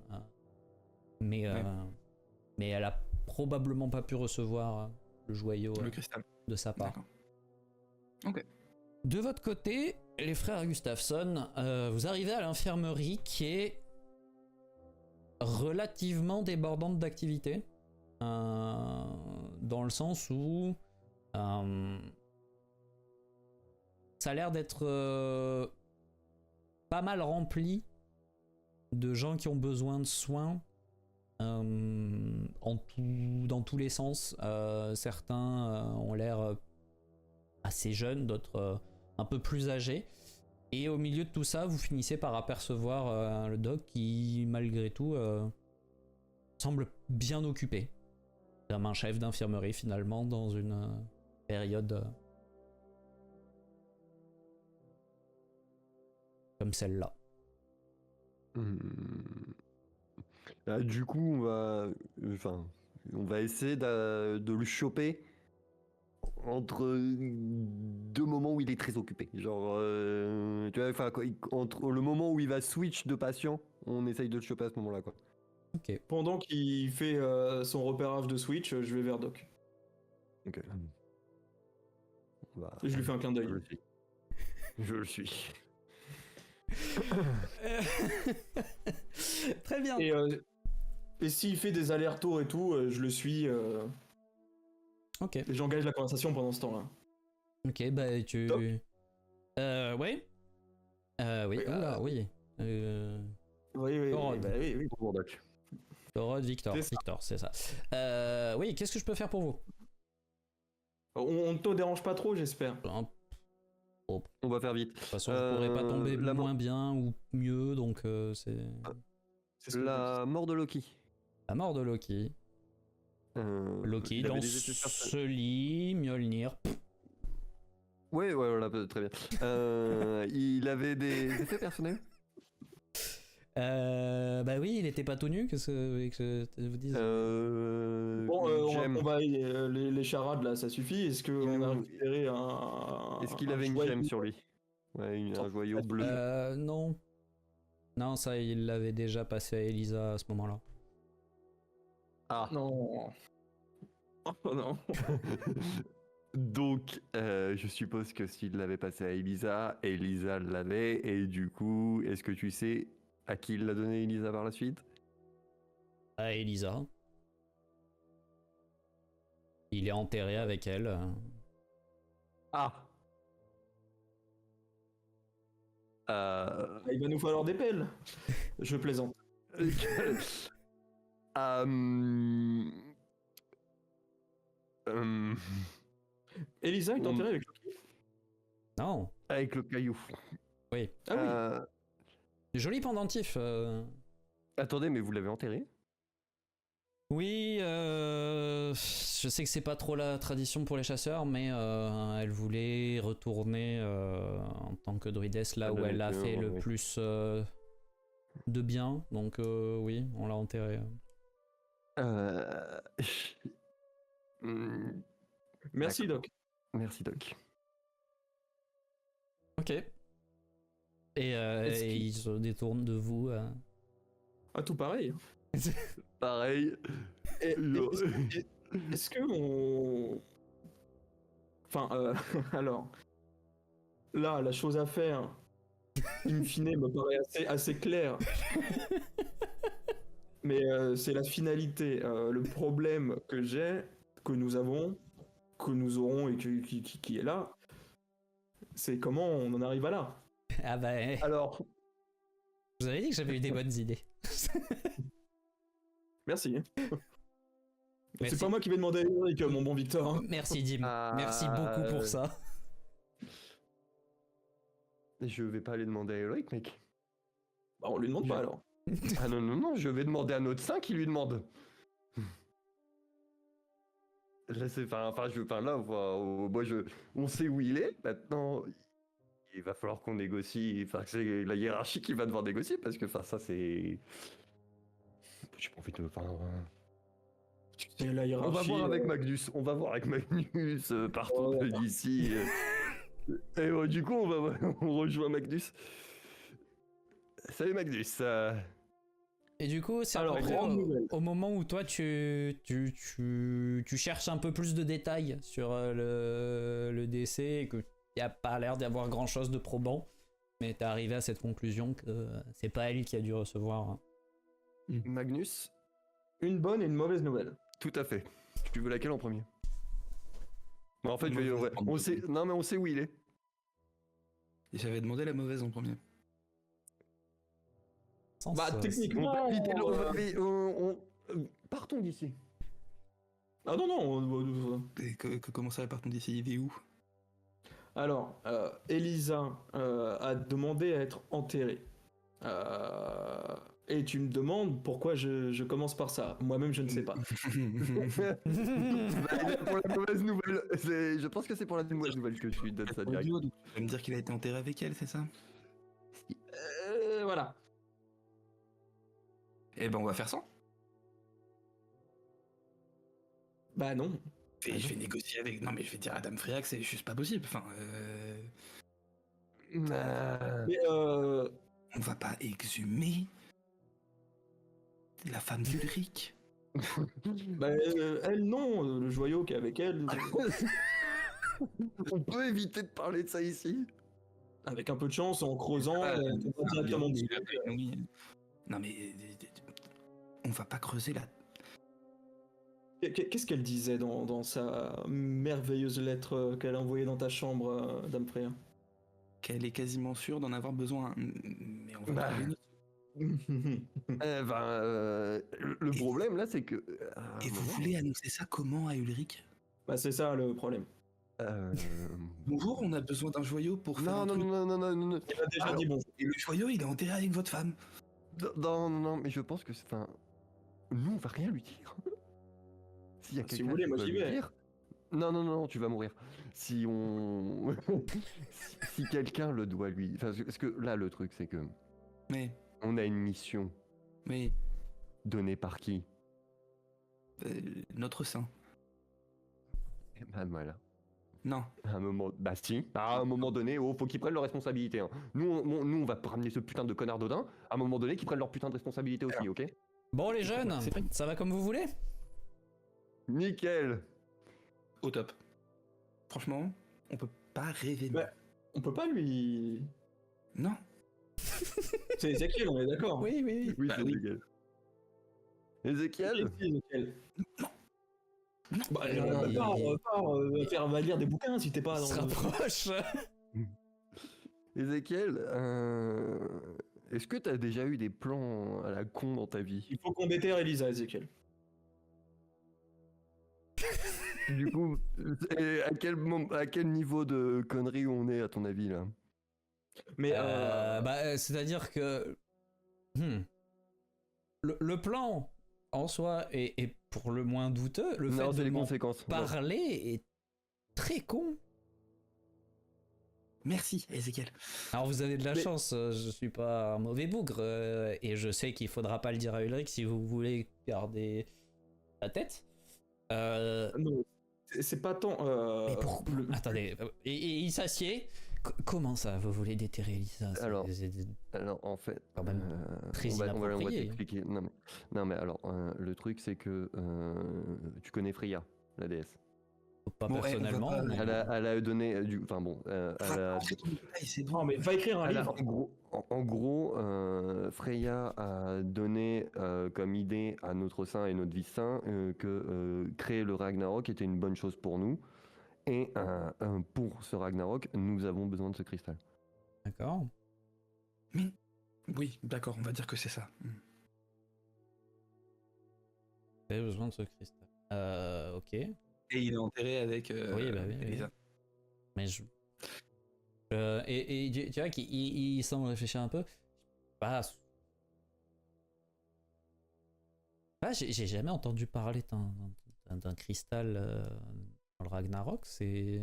mais elle a probablement pas pu recevoir le joyau Le cristal. de sa part. D'accord. Ok. De votre côté, les frères Gustafsson, vous arrivez à l'infirmerie qui est relativement débordante d'activité, dans le sens où ça a l'air d'être pas mal rempli de gens qui ont besoin de soins dans tous les sens. Certains ont l'air assez jeunes, d'autres un peu plus âgés. Et au milieu de tout ça, vous finissez par apercevoir le doc qui, malgré tout, semble bien occupé. Comme un chef d'infirmerie, finalement, dans une période comme celle-là. Du coup, on va essayer de le choper entre deux moments où il est très occupé. Genre, tu vois, entre le moment où il va switch de patient, on essaye de le choper à ce moment-là, quoi. Ok. Pendant qu'il fait son repérage de Switch, je vais vers Doc. Ok. Et je lui fais un clin d'œil. Je le suis. Très bien. Et s'il fait des allers-retours et tout, je le suis. Ok. Et j'engage la conversation pendant ce temps-là. Ok, bah tu... Doc ouais. Oui, oula, oui. Oui. Torod. Bah, oui. Bon, Doc. Torod, Victor. C'est ça. Victor, c'est ça. Oui, qu'est-ce que je peux faire pour vous? On ne te dérange pas trop, j'espère. Bon, On va faire vite. de toute façon, je pourrais pas tomber la moins bien ou mieux, donc c'est C'est ce que La mort de Loki. la mort de Loki. Loki il avait dans des effets personnels. ce lit, Mjolnir. Ouais, voilà, très bien. Il avait des effets personnels. Bah oui, il était pas tout nu, qu'est-ce que vous voulez que je vous dise? Bon, gemme. on va les charades là, ça suffit. Est-ce qu'on a récupéré un. Est-ce qu'il un avait une joyau gemme sur lui? Ouais, un joyau bleu. Non. Non, ça, il l'avait déjà passé à Elisa à ce moment-là. Ah. Non. Oh non. Donc, je suppose que s'il l'avait passé à Elisa, Elisa l'avait, et du coup, est-ce que tu sais à qui il l'a donné Elisa par la suite? À Elisa. Il est enterré avec elle. Ah. Il va nous falloir des pelles. Je plaisante. Elisa est enterrée avec Loki. Non. Avec le caillou. Oui. Ah oui. Joli pendentif. Attendez, mais vous l'avez enterré? Oui, je sais que c'est pas trop la tradition pour les chasseurs, mais elle voulait retourner en tant que druidesse là où elle a fait le plus de bien, donc oui, on l'a enterré. Merci Doc. Merci Doc. Ok. Et il se détourne de vous. Ah, tout pareil. Pareil. Est-ce que on. Enfin, alors. Là, la chose à faire, in fine, me paraît assez claire. Mais c'est la finalité. Le problème que j'ai, que nous avons, que nous aurons et qui est là, c'est comment on en arrive à là. Ah bah, Alors, je vous avais dit que j'avais eu des bonnes idées. Merci. Merci. C'est pas moi qui vais demander à Eric, mon bon Victor. Merci Dim, merci beaucoup pour ça. je vais pas aller demander à Elric, mec. Bah, on lui demande pas alors. Ah non, je vais demander à notre saint qui lui demande. Là, c'est, là, on sait où il est. Maintenant, il va falloir qu'on négocie. Enfin, c'est la hiérarchie qui va devoir négocier parce que, ça, c'est. J'ai pas envie de. C'est la hiérarchie. On va voir avec Magnus. Partons d'ici. Et du coup, on rejoint Magnus. Salut Magnus. Et du coup, c'est Alors, après, grande nouvelle. au moment où toi tu cherches un peu plus de détails sur le décès et que y a pas l'air d'y avoir grand chose de probant, mais t'es arrivé à cette conclusion que c'est pas elle qui a dû recevoir. Magnus, Une bonne et une mauvaise nouvelle. tout à fait. Tu veux laquelle en premier? En fait, on sait. Non, mais on sait où il est. J'avais demandé la mauvaise en premier. Bah, techniquement. Partons d'ici. Ah non. Et comment ça, partons d'ici, il est où? Alors, Elisa a demandé à être enterrée. Et tu me demandes pourquoi je commence par ça. Moi-même, je ne sais pas. Pour la mauvaise nouvelle, je pense que c'est pour la mauvaise nouvelle que je lui donne ça direct. Tu vas me dire qu'il a été enterré avec elle, c'est ça? Voilà. Eh ben, on va faire ça. Bah non. Je vais négocier avec. Non, mais je vais dire à Dame Freya que c'est juste pas possible. Enfin, Mais on va pas exhumer la femme d'Ulrich. bah, elle, non. Le joyau qui est avec elle, On peut éviter de parler de ça ici. avec un peu de chance, en creusant, on va directement dessus. Oui. Non, mais on va pas creuser là. Qu'est-ce qu'elle disait dans sa merveilleuse lettre qu'elle a envoyée dans ta chambre, Dame Freya? Qu'elle est quasiment sûre d'en avoir besoin. Mais on va trouver une Le problème là, c'est que. Et vous voulez annoncer ça comment à Ulrich? Bah c'est ça le problème. Euh, Bonjour, on a besoin d'un joyau pour faire Non, un non, truc. non, non, non, non, non. Il a déjà Alors, dit bonjour. Et le joyau, il est enterré avec votre femme. Non, non, non, mais je pense que c'est. Enfin, nous, on va rien lui dire. S'il y a Si quelqu'un vous voulez, qui moi doit j'y lui vais. dire. Non, non, non, tu vas mourir. Si on. si quelqu'un le doit lui. Enfin, parce que là, le truc, c'est que. Mais, On a une mission mais, donnée par qui? notre sein. Eh ben voilà. Non. À un moment. Bah si. À un moment donné, faut qu'ils prennent leurs responsabilités. Hein. Nous, on va ramener ce putain de connard d'Odin. À un moment donné, qu'ils prennent leur putain de responsabilité aussi, ok? Bon les jeunes, C'est pas- ça va comme vous voulez? Nickel. Au top. Franchement, on peut pas rêver. Ouais. On peut pas lui. Non. C'est Ezekiel, on est d'accord. Oui, oui. Oui, Bah c'est oui. nickel. Ézéchiel? Ezekiel. Bah, Il- va lire des bouquins si t'es pas On dans se rapproche. Ézéchiel, est-ce que t'as déjà eu des plans à la con dans ta vie? Il faut qu'on déterre Elisa, Ezekiel. Du coup, à quel niveau de connerie on est à ton avis là? Mais C'est-à-dire que le plan en soi est pour le moins douteux. Le Non, fait c'est de les m'en conséquences. parler est très con. Merci, Ezekiel. Alors vous avez de la Mais- chance, je suis pas un mauvais bougre et je sais qu'il faudra pas le dire à Ulrich si vous voulez garder la tête. non, c'est pas tant. Mais pourquoi Attendez, et il s'assied. Comment ça, vous voulez déterrer Elisa? Alors, Alors en fait, Quand même très on va inapproprié. t'expliquer. Non mais alors, le truc c'est que tu connais Freya, la déesse. Pas Bon, on va personnellement. pas- mais- Elle a donné du. Enfin bon, elle a. Rentrer dans le détail, c'est bon. Non, mais va écrire un Elle a- livre. en gros, Freya a donné comme idée à notre saint et notre vice-saint que créer le Ragnarok était une bonne chose pour nous. Et pour ce Ragnarok, nous avons besoin de ce cristal. D'accord. Oui, d'accord, on va dire que c'est ça. Vous avez besoin de ce cristal. Ok. Et il est enterré avec Oui, bah oui, oui. Elisa. Mais et tu vois qu'il semble réfléchir un peu. Bah, j'ai jamais entendu parler d'un cristal dans le Ragnarok. C'est.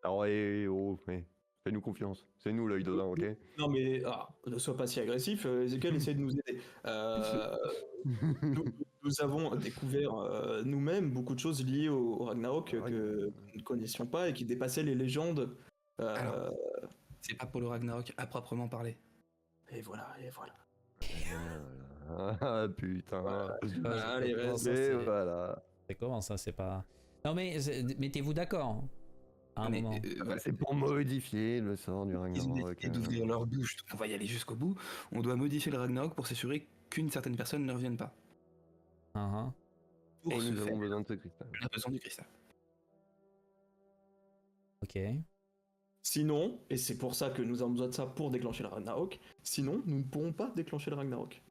Alors, fais-nous confiance. C'est nous l'œil dedans, ok? Non, mais ne sois pas si agressif. Ezekiel essaie de nous aider. Nous avons découvert nous-mêmes beaucoup de choses liées au Ragnarok que nous ne connaissions pas et qui dépassaient les légendes. Alors. C'est pas pour le Ragnarok à proprement parler. Et voilà, et voilà. Ah putain. Allez, comment vas-y. ça, Et c'est- voilà. c'est comment ça? C'est pas. Non, mais mettez-vous d'accord. À un Mais, moment. voilà, C'est pour modifier le sort du ils ont Ragnarok. décidé d'ouvrir leur bouche, donc on va y aller jusqu'au bout. On doit modifier le Ragnarok pour s'assurer qu'une certaine personne ne revienne pas. Uh-huh. Pour Et ce nous faire, avons besoin de ce cristal. on a besoin du cristal. Ok. Sinon, et c'est pour ça que nous avons besoin de ça pour déclencher le Ragnarok, sinon nous ne pourrons pas déclencher le Ragnarok.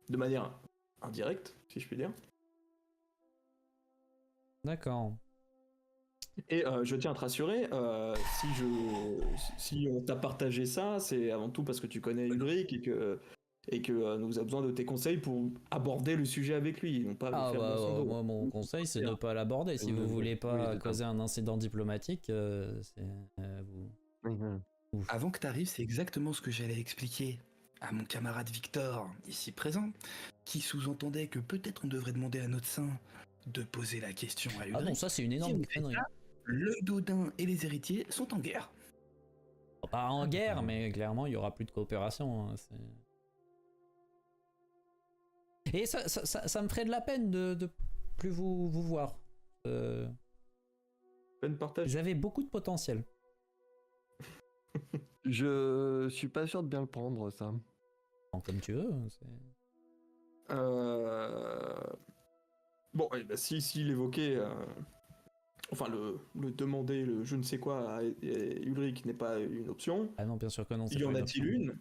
De manière indirecte, si je puis dire. D'accord. Et je tiens à te rassurer, si on t'a partagé ça, c'est avant tout parce que tu connais Ulrich et que nous avons besoin de tes conseils pour aborder le sujet avec lui, non pas le Ah faire dans son dos. moi mon conseil c'est de ne pas l'aborder. Si vous voulez pas causer un incident diplomatique, c'est vous. Oui, voilà. Avant que tu arrives, c'est exactement ce que j'allais expliquer à mon camarade Victor, ici présent, qui sous-entendait que peut-être on devrait demander à notre saint de poser la question à Ulrich. Ah non, ça c'est une énorme Si on fait connerie. ça, l'œil d'Odin et les héritiers sont en guerre. Pas en guerre, mais clairement il y aura plus de coopération. Hein, et ça me ferait de la peine de plus vous voir. Peine partage. Vous avez beaucoup de potentiel. Je suis pas sûr de bien le prendre, ça. Bon, comme tu veux. Bon, eh ben, s'il évoquait, enfin le demander, le je ne sais quoi à Ulrich n'est pas une option. Ah non, bien sûr que non. c'est Il y pas en une a-t-il option. une?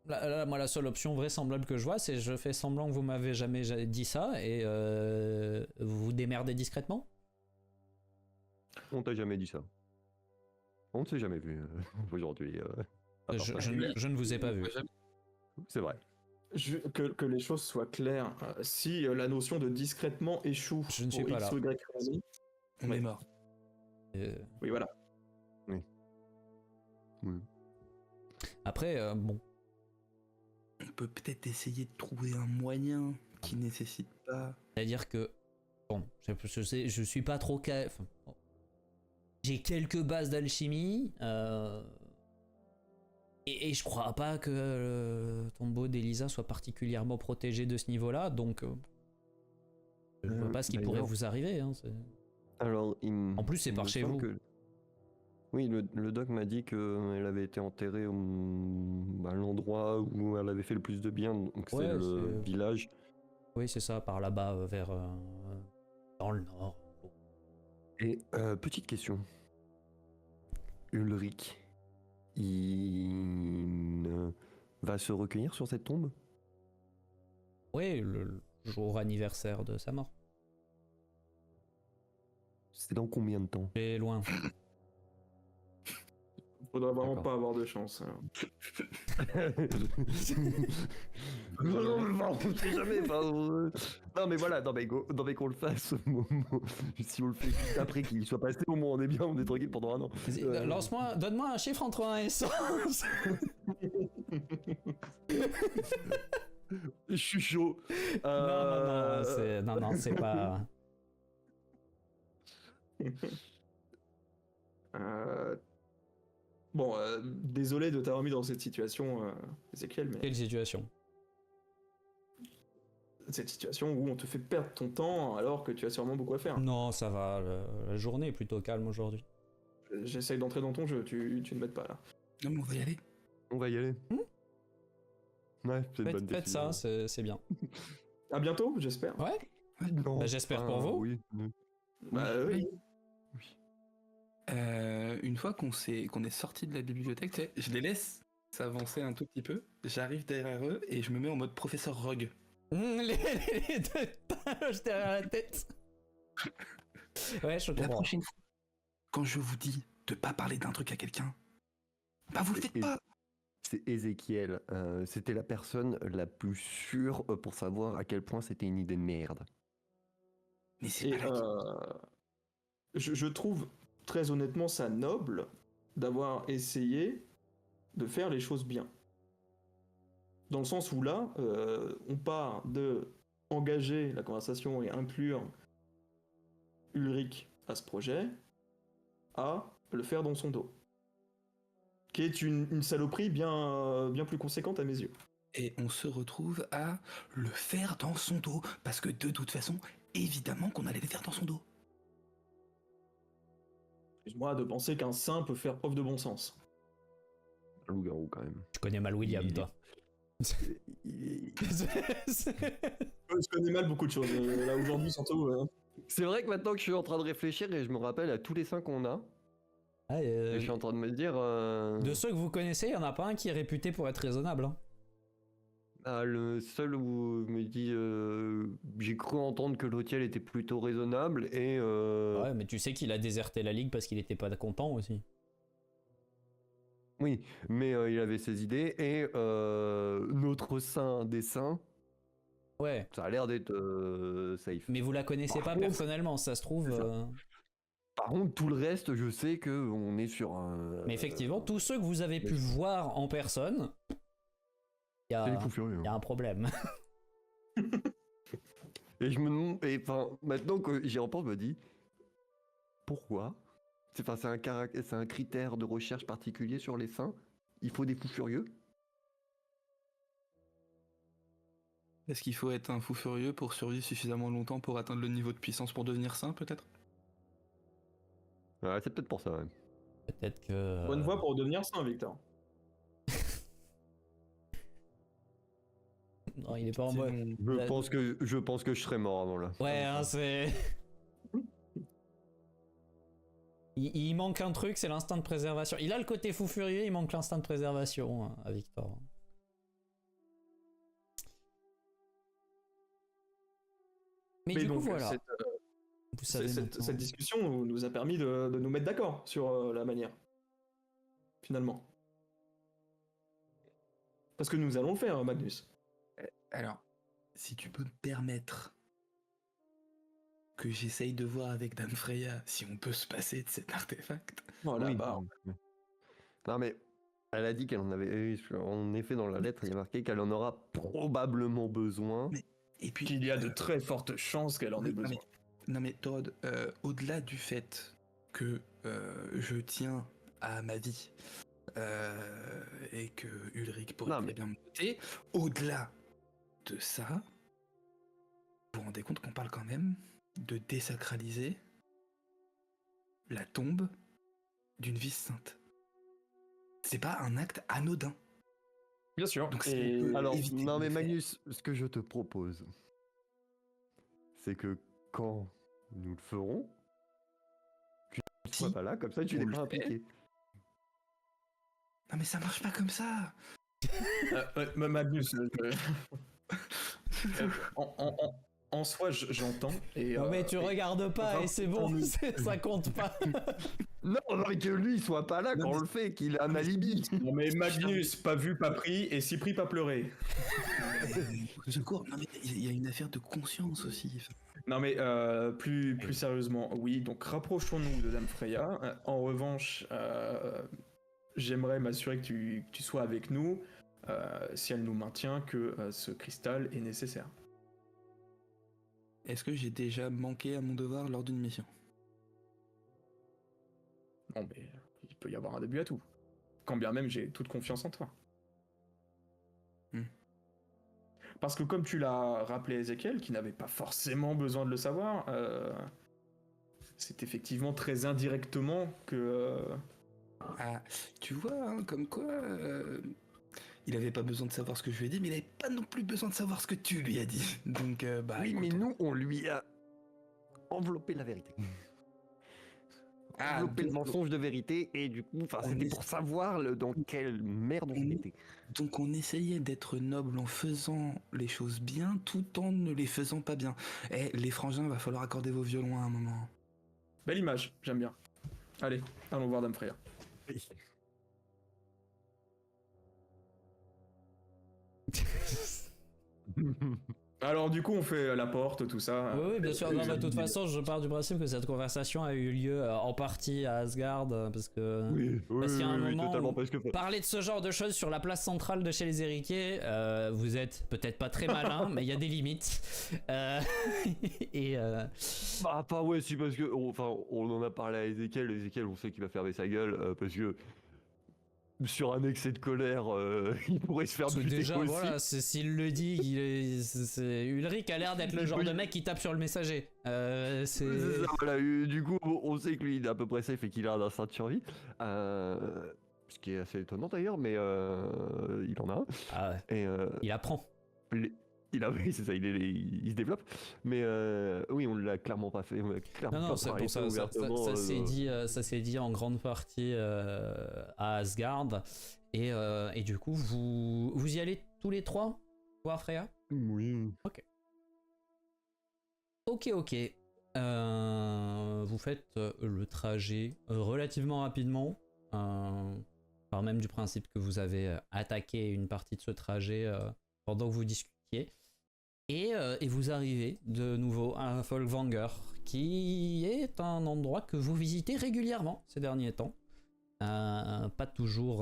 Bah, là, moi, la seule option vraisemblable que je vois, c'est je fais semblant que vous m'avez jamais dit ça et vous vous démerdez discrètement. On t'a jamais dit ça. On ne s'est jamais vu aujourd'hui. à part ça. Je ne vous ai pas vu. C'est vrai. Que les choses soient claires. Si la notion de discrètement échoue Je ne suis pour pas X là. ou Y raison, On est mort. oui, voilà. Oui. Après, bon, On peut peut-être essayer de trouver un moyen qui nécessite pas. c'est-à-dire que bon, je suis pas trop enfin, bon. J'ai quelques bases d'alchimie et je crois pas que le tombeau d'Elisa soit particulièrement protégé de ce niveau-là, donc je vois pas ce qui pourrait vous arriver. Hein, Alors, En plus, c'est il par me chez semble vous. que- Oui, le doc m'a dit qu'elle avait été enterrée à l'endroit où elle avait fait le plus de bien, donc Ouais, c'est le c'est- village. Oui, c'est ça, par là-bas, vers dans le nord. Et petite question. Ulrich, il va se recueillir sur cette tombe? Oui, le jour anniversaire de sa mort. C'est dans combien de temps? C'est loin. Faudra vraiment D'accord. pas avoir de chance. Alors. Non, on sait jamais. Non, mais voilà, non, mais qu'on le fasse. Si on le fait juste après qu'il soit passé, au moins on est bien, on est tranquille pendant un an. Lance-moi, donne-moi un chiffre entre 1 et 100. Je suis chaud. Non, c'est pas. Bon, désolé de t'avoir mis dans cette situation, Ezekiel, mais Quelle situation? cette situation où on te fait perdre ton temps alors que tu as sûrement beaucoup à faire. Non, ça va. La journée est plutôt calme aujourd'hui. J'essaye d'entrer dans ton jeu, tu ne m'aides pas là. Non, mais on va y aller. On va y aller. Ouais, c'est une bonne Faites ça, décision. c'est bien. À bientôt, j'espère. Ouais. Non, Bah, j'espère pour vous. Oui. Bah oui. Une fois qu'on est sorti de la bibliothèque, tu sais, je les laisse s'avancer un tout petit peu. J'arrive derrière eux et je me mets en mode professeur Rogue. Les deux taches derrière la tête. Ouais, je La comprends. prochaine fois, quand je vous dis de pas parler d'un truc à quelqu'un, bah vous le faites pas. C'est Ézéchiel. C'était la personne la plus sûre pour savoir à quel point c'était une idée de merde. Mais c'est Et pas la... je trouve très honnêtement ça noble d'avoir essayé de faire les choses bien. Dans le sens où là, on part de engager la conversation et inclure Ulrich à ce projet, à le faire dans son dos. Qui est une saloperie bien plus conséquente à mes yeux. Et on se retrouve à le faire dans son dos. Parce que de toute façon, évidemment qu'on allait le faire dans son dos. Excuse-moi de penser qu'un saint peut faire preuve de bon sens. Un loup-garou, quand même. Tu connais mal William, toi. Je connais mal beaucoup de choses, là aujourd'hui surtout. C'est vrai que maintenant que je suis en train de réfléchir et je me rappelle à tous les saints qu'on a, Ah, et je suis en train de me dire... de ceux que vous connaissez, il n'y en a pas un qui est réputé pour être raisonnable. Hein. le seul où me dit... j'ai cru entendre que Lotiel était plutôt raisonnable et... Ouais, mais tu sais qu'il a déserté la ligue parce qu'il était pas content aussi. Oui, mais il avait ses idées et notre saint des saints, Ouais. ça a l'air d'être safe. Mais vous la connaissez Par pas contre, personnellement, ça se trouve. c'est ça. Par contre, tout le reste, je sais que on est sur un... Mais effectivement, tous ceux que vous avez pu voir en personne, il y C'est des fous furieux. a un problème. Et je me demande... Et enfin, maintenant que j'y repense, je me dis... Pourquoi? C'est un critère de recherche particulier sur les saints? Il faut des fous furieux? Est-ce qu'il faut être un fou furieux pour survivre suffisamment longtemps pour atteindre le niveau de puissance pour devenir saint, peut-être? Ouais, c'est peut-être pour ça, ouais. Peut-être que. Bonne voie pour devenir saint, Victor. Non, il est pas en C'est mode. mon- Je pense que je serais mort avant là. Ouais, hein, c'est. Il manque un truc, c'est l'instinct de préservation. Il a le côté fou furieux, il manque l'instinct de préservation hein, à Victor. Mais du donc, coup, voilà. vous savez maintenant. Cette discussion nous a permis de nous mettre d'accord sur la manière. Finalement. Parce que nous allons le faire, Magnus. Alors, si tu peux me permettre que j'essaye de voir avec Dame Freya si on peut se passer de cet artefact. Voilà, Oui, bah, non, mais elle a dit qu'elle en avait. En effet, dans la lettre, il y a marqué qu'elle en aura probablement besoin. Et puis, qu'il y a de très fortes chances qu'elle en ait besoin. Non mais Todd, au-delà du fait que je tiens à ma vie et que Ulrich pourrait très bien me noter, au-delà de ça, vous vous rendez compte qu'on parle quand même de désacraliser la tombe d'une vie sainte. C'est pas un acte anodin. Bien sûr. Donc, Alors, éviter non de mais le faire. Magnus, ce que je te propose, c'est que quand nous le ferons, tu ne sois pas là, comme ça tu on n'es le pas fait. impliqué. Non mais ça marche pas comme ça. Magnus, en soi, j'entends. Et, Non mais tu regardes pas et c'est bon, ça compte pas. Non, mais que lui il soit pas là Non, quand mais- on le fait, qu'il a un alibi. Non mais Magnus, pas vu, pas pris, et si pris, pas pleuré. Au secours, non mais il y a une affaire de conscience aussi. Non mais plus sérieusement, oui, donc rapprochons-nous de Dame Freya. En revanche, j'aimerais m'assurer que tu sois avec nous si elle nous maintient que ce cristal est nécessaire. Est-ce que j'ai déjà manqué à mon devoir lors d'une mission? Non mais il peut y avoir un début à tout. Quand bien même j'ai toute confiance en toi. Parce que comme tu l'as rappelé Ezekiel, qui n'avait pas forcément besoin de le savoir, c'est effectivement très indirectement que... Ah, tu vois, hein, comme quoi, il avait pas besoin de savoir ce que je lui ai dit, mais il avait pas non plus besoin de savoir ce que tu lui as dit. Donc, bah, Oui, écoute. mais nous on lui a enveloppé la vérité. Ah, Enveloppé le donc- mensonge de vérité et du coup, On c'était est- pour savoir dans quelle merde on On- était. Donc on essayait d'être noble en faisant les choses bien, tout en ne les faisant pas bien. Eh, les frangins, va falloir accorder vos violons à un moment. Belle image, j'aime bien. Allez, allons voir Dame Freya. Alors du coup on fait la porte, tout ça. Oui, bien sûr. Non, mais de toute façon, je pars du principe que cette conversation a eu lieu en partie à Asgard, parce que Oui, Parce qu'il y a un moment totalement, où- parce que parler de ce genre de choses sur la place centrale de chez les héritiers, vous êtes peut-être pas très malin, mais il y a des limites. Et bah pas ouais si parce que on en a parlé à Ezekiel on sait qu'il va fermer sa gueule parce que sur un excès de colère il pourrait se faire parce que buter déjà, aussi. voilà, s'il le dit, Ulrich a l'air d'être le genre de mec qui tape sur le messager. C'est C'est ça, voilà, du coup on sait que lui il est à peu près safe et qu'il a un instinct de survie ce qui est assez étonnant d'ailleurs mais il en a un Ah ouais, et il apprend. oui, c'est ça, il se développe. Mais oui, on l'a clairement pas fait. On l'a clairement Non, pas c'est parlé pour ça, ouvertement, ça s'est dit en grande partie à Asgard. Et du coup, vous y allez tous les trois voir Freya? Oui. Ok. Vous faites le trajet relativement rapidement. Par même du principe que vous avez attaqué une partie de ce trajet pendant que vous discutiez. Et vous arrivez de nouveau à Folkvanger, qui est un endroit que vous visitez régulièrement ces derniers temps. Pas toujours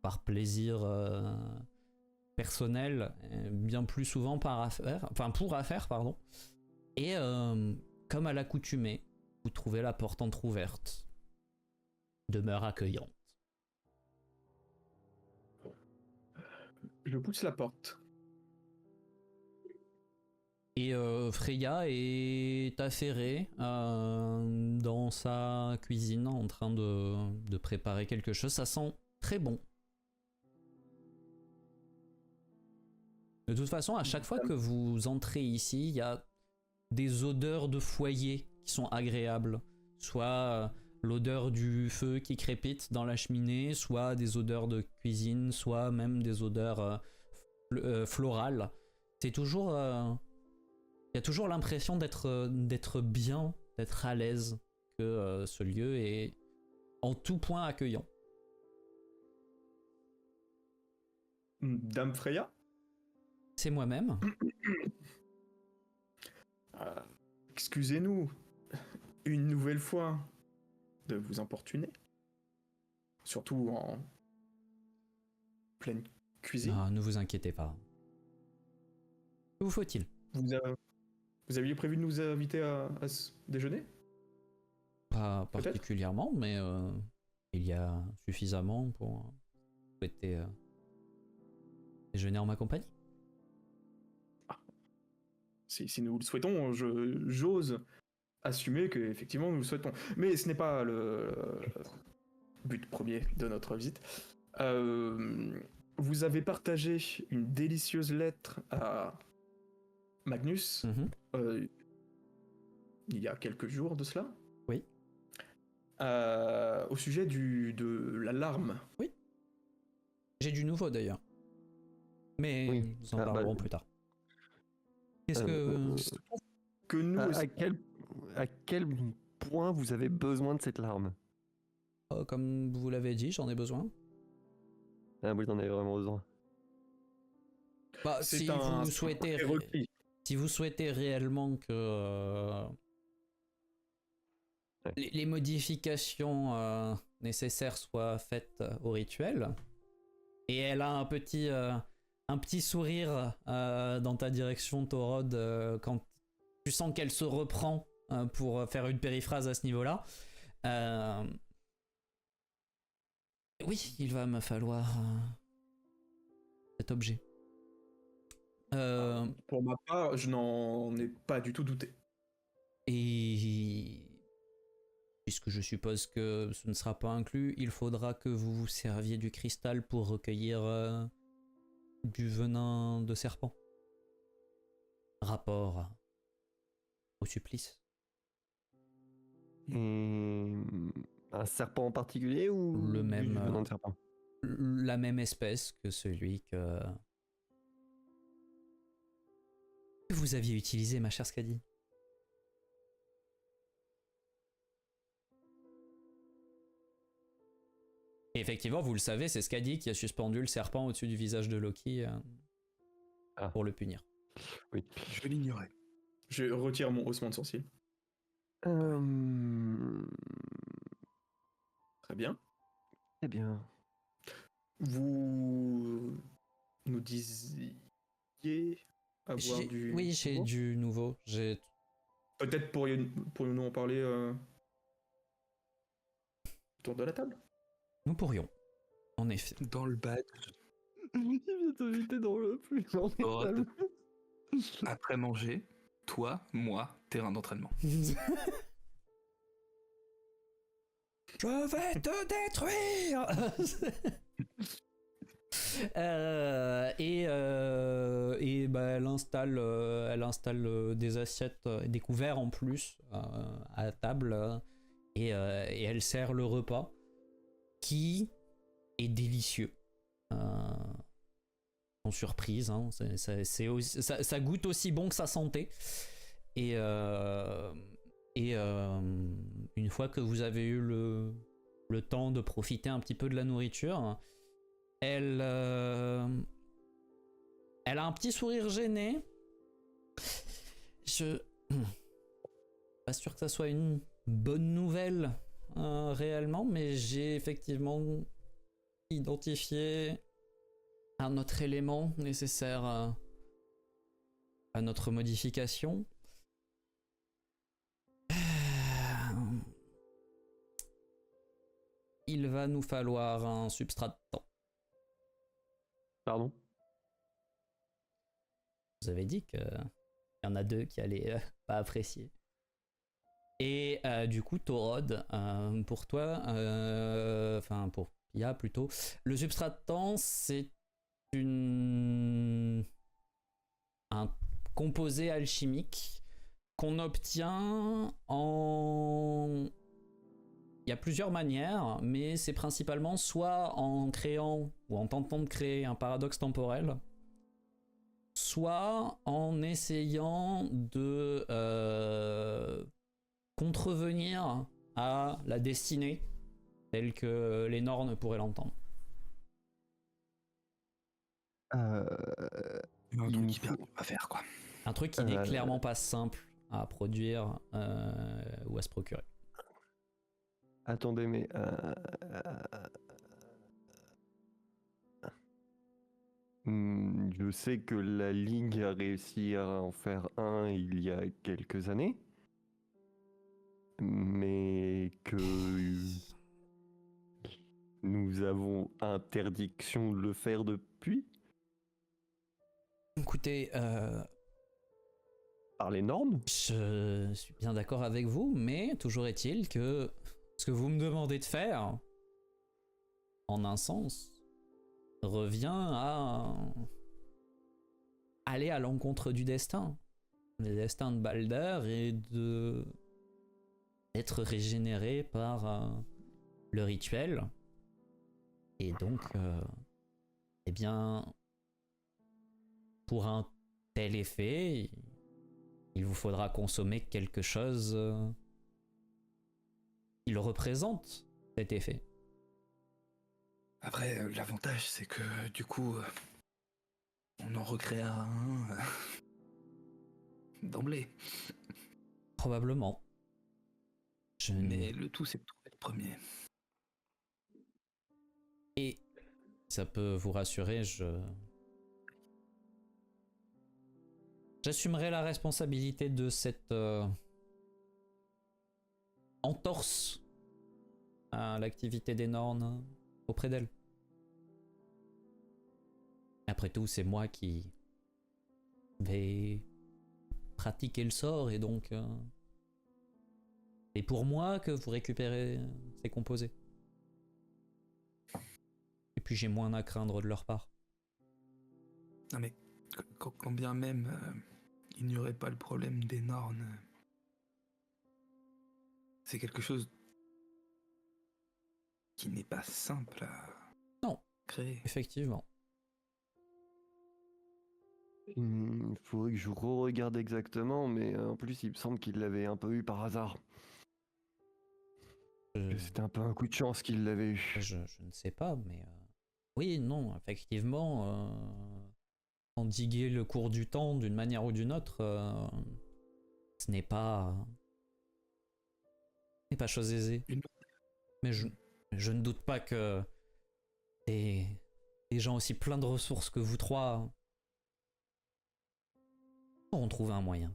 par plaisir personnel, bien plus souvent pour affaire, pardon. Et comme à l'accoutumée, vous trouvez la porte entrouverte. Demeure accueillante. Je pousse la porte. Et Freya est affairée dans sa cuisine en train de préparer quelque chose. Ça sent très bon. De toute façon, à chaque fois que vous entrez ici, il y a des odeurs de foyer qui sont agréables. Soit l'odeur du feu qui crépite dans la cheminée, soit des odeurs de cuisine, soit même des odeurs florales. C'est toujours Il y a toujours l'impression d'être bien, d'être à l'aise, que ce lieu est en tout point accueillant. Dame Freya? C'est moi-même. Excusez-nous une nouvelle fois de vous importuner. Surtout en pleine cuisine. Ah, ne vous inquiétez pas. Que vous faut-il? Vous aviez prévu de nous inviter à ce déjeuner? Pas Peut-être. particulièrement, mais il y a suffisamment pour souhaiter déjeuner en ma compagnie. Si nous le souhaitons, j'ose assumer que effectivement nous le souhaitons. Mais ce n'est pas le but premier de notre visite. Vous avez partagé une délicieuse lettre à Magnus il y a quelques jours de cela. Oui. Au sujet de l'alarme. Oui. J'ai du nouveau d'ailleurs. Mais Oui. nous en parlerons plus tard. Qu'est-ce Que nous aussi. À quel point vous avez besoin de cette larme? comme vous l'avez dit, j'en ai besoin. Ah oui, t'en avez vraiment besoin. Bah, C'est si un vous souhaitez prérequis. si vous souhaitez réellement que les modifications nécessaires soient faites au rituel, et elle a un petit sourire dans ta direction, Torod, quand tu sens qu'elle se reprend pour faire une périphrase à ce niveau-là. Oui, il va me falloir cet objet. Pour ma part, je n'en ai pas du tout douté. Et puisque je suppose que ce ne sera pas inclus, il faudra que vous vous serviez du cristal pour recueillir du venin de serpent. Rapport au supplice. Et un serpent en particulier ou Le même, du venin de serpent? La même espèce que celui que vous aviez utilisé, ma chère Skadi. Et effectivement, vous le savez, c'est Skadi qui a suspendu le serpent au-dessus du visage de Loki pour le punir. Oui. Je l'ignorais. Je retire mon haussement de sourcil. Très bien. Eh bien. Vous nous disiez avoir du... Oui, j'ai nouveau. du nouveau. Peut-être pourrions-nous en parler autour de la table? Nous pourrions, en effet. Dans le bad, Il vient t'inviter dans le plus grand des Torod. tables. après manger, toi, moi, terrain d'entraînement. Je vais te détruire. Et bah, elle installe des assiettes et des couverts en plus à table et elle sert le repas qui est délicieux. Sans surprise, hein, ça goûte aussi bon que sa santé. Et une fois que vous avez eu le temps de profiter un petit peu de la nourriture, elle a un petit sourire gêné. Pas sûr que ça soit une bonne nouvelle réellement, mais j'ai effectivement identifié un autre élément nécessaire à notre modification. Il va nous falloir un substrat de temps. Pardon? Vous avez dit qu'il y en a deux qui allaient pas apprécier. Et du coup, Torod, pour toi, enfin pour Pia plutôt, le substrat de temps, c'est un composé alchimique qu'on obtient en... Il y a plusieurs manières, mais c'est principalement soit en créant ou en tentant de créer un paradoxe temporel, soit en essayant de contrevenir à la destinée telle que les Nornes pourraient l'entendre. Un truc Il hyper dur à faire, quoi. Un truc qui n'est clairement pas simple à produire ou à se procurer. Attendez, mais je sais que la Ligue a réussi à en faire un il y a quelques années, mais que nous avons interdiction de le faire depuis Écoutez, par les normes. je suis bien d'accord avec vous, mais toujours est-il que ce que vous me demandez de faire, en un sens, revient à aller à l'encontre du destin. Le destin de Balder est de être régénéré par le rituel. Et donc, eh bien, pour un tel effet, il vous faudra consommer quelque chose qui le représente, cet effet. Après, l'avantage, c'est que du coup, on en recréera un d'emblée. Probablement. Mais le tout, c'est de trouver le premier. Et ça peut vous rassurer, j'assumerai la responsabilité de cette entorse à l'activité des Nornes auprès d'elle. Après tout, c'est moi qui vais pratiquer le sort et donc c'est pour moi que vous récupérez ces composés. Et puis j'ai moins à craindre de leur part. Non mais, quand bien même il n'y aurait pas le problème des Nornes, c'est quelque chose qui n'est pas simple à Non. créer. Effectivement. Il faudrait que je re-regarde exactement, mais en plus, il me semble qu'il l'avait un peu eu par hasard. C'était un peu un coup de chance qu'il l'avait eu. Je ne sais pas, mais oui, non, effectivement, endiguer le cours du temps d'une manière ou d'une autre, ce n'est pas chose aisée. Mais je ne doute pas que des gens aussi pleins de ressources que vous trois auront trouvé un moyen.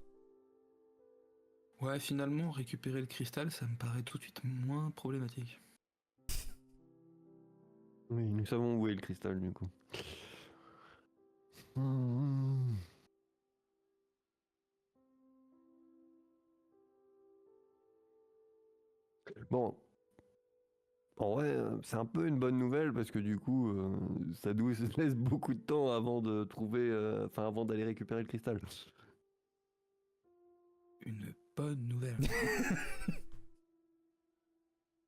Ouais, finalement, récupérer le cristal, ça me paraît tout de suite moins problématique. Oui, nous savons où est le cristal, du coup. Bon, en vrai, c'est un peu une bonne nouvelle parce que du coup, ça nous laisse beaucoup de temps avant de trouver, enfin avant d'aller récupérer le cristal. Une bonne nouvelle.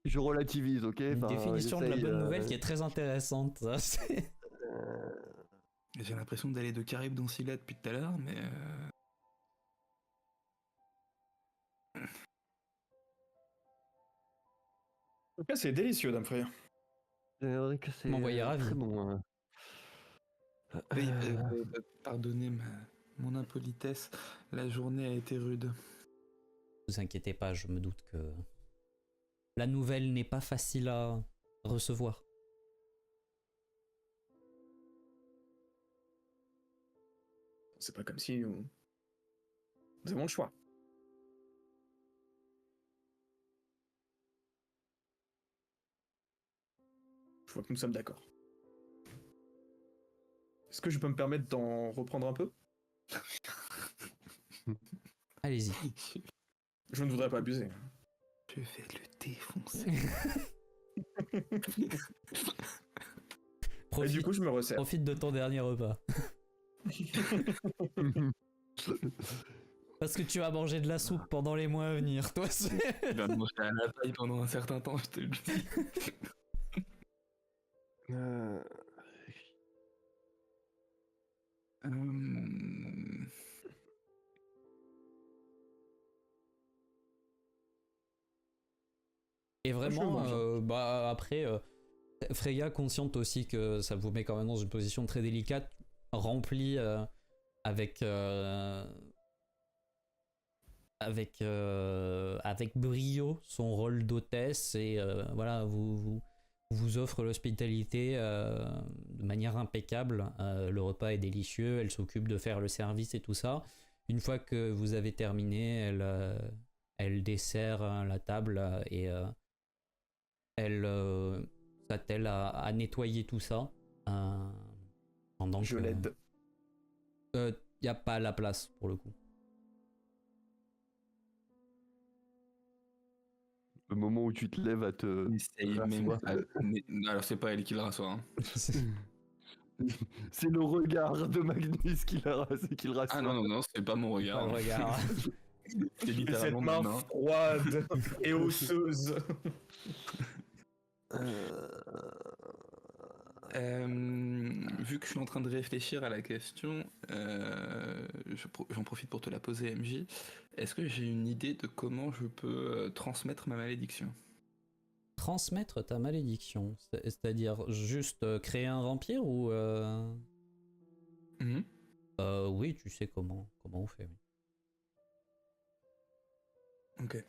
Je relativise, ok? Une Enfin, définition de la j'essaye, bonne nouvelle qui est très intéressante. Ça, J'ai l'impression d'aller de Caraïbes dans Scylla depuis tout à l'heure, mais En tout cas, c'est délicieux, Dame Freya. c'est vrai que c'est M'envoyer ravi. très bon. oui, pardonnez mon impolitesse, la journée a été rude. ne vous inquiétez pas, je me doute que la nouvelle n'est pas facile à recevoir. C'est pas comme si nous avons le choix. Je vois que nous sommes d'accord. Est-ce que je peux me permettre d'en reprendre un peu? Allez-y. Je ne voudrais pas abuser. Je vais le défoncer. Et du coup, je me resserre. Profite de ton dernier repas. Parce que tu vas manger de la soupe pendant les mois à venir, toi. Je vais manger à la paille pendant un certain temps, je te le dis. Et je vraiment, mange. après, Freya, consciente aussi que ça vous met quand même dans une position très délicate, remplie avec, avec brio son rôle d'hôtesse et voilà, vous offre l'hospitalité de manière impeccable. Le repas est délicieux, elle s'occupe de faire le service et tout ça. Une fois que vous avez terminé, elle dessert la table et elle s'attelle à nettoyer tout ça. Pendant Je que l'aide. il n'y a pas la place pour le coup. Le moment où tu te lèves à te Essaye même rasseoir. pas. Alors, c'est pas elle qui le rassoit. Hein. C'est le regard de Magnus qui le rassoit. Ah non, c'est pas mon Pas regard. le regard. C'est Et littéralement cette ma main main. froide et osseuse. Vu que je suis en train de réfléchir à la question, j'en profite pour te la poser, MJ. Est-ce que j'ai une idée de comment je peux transmettre ma malédiction? Transmettre ta malédiction, c'est-à-dire juste créer un vampire ou Mhm. oui, tu sais comment on fait. Oui. Ok.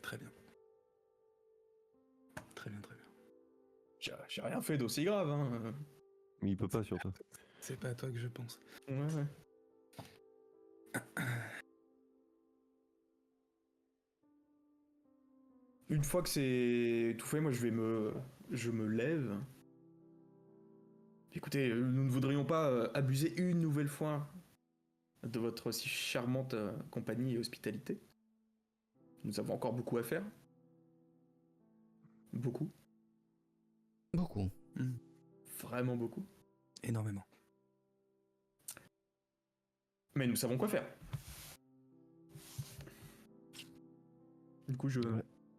Très bien. Très bien. J'ai rien fait d'aussi grave. Hein. Mais il peut pas sur toi. C'est pas à toi que je pense. Ouais. Une fois que c'est tout fait, moi je me lève. Écoutez, nous ne voudrions pas abuser une nouvelle fois de votre si charmante compagnie et hospitalité. Nous avons encore beaucoup à faire. Beaucoup. Beaucoup. Vraiment beaucoup. Énormément. Mais nous savons quoi faire. Du coup, je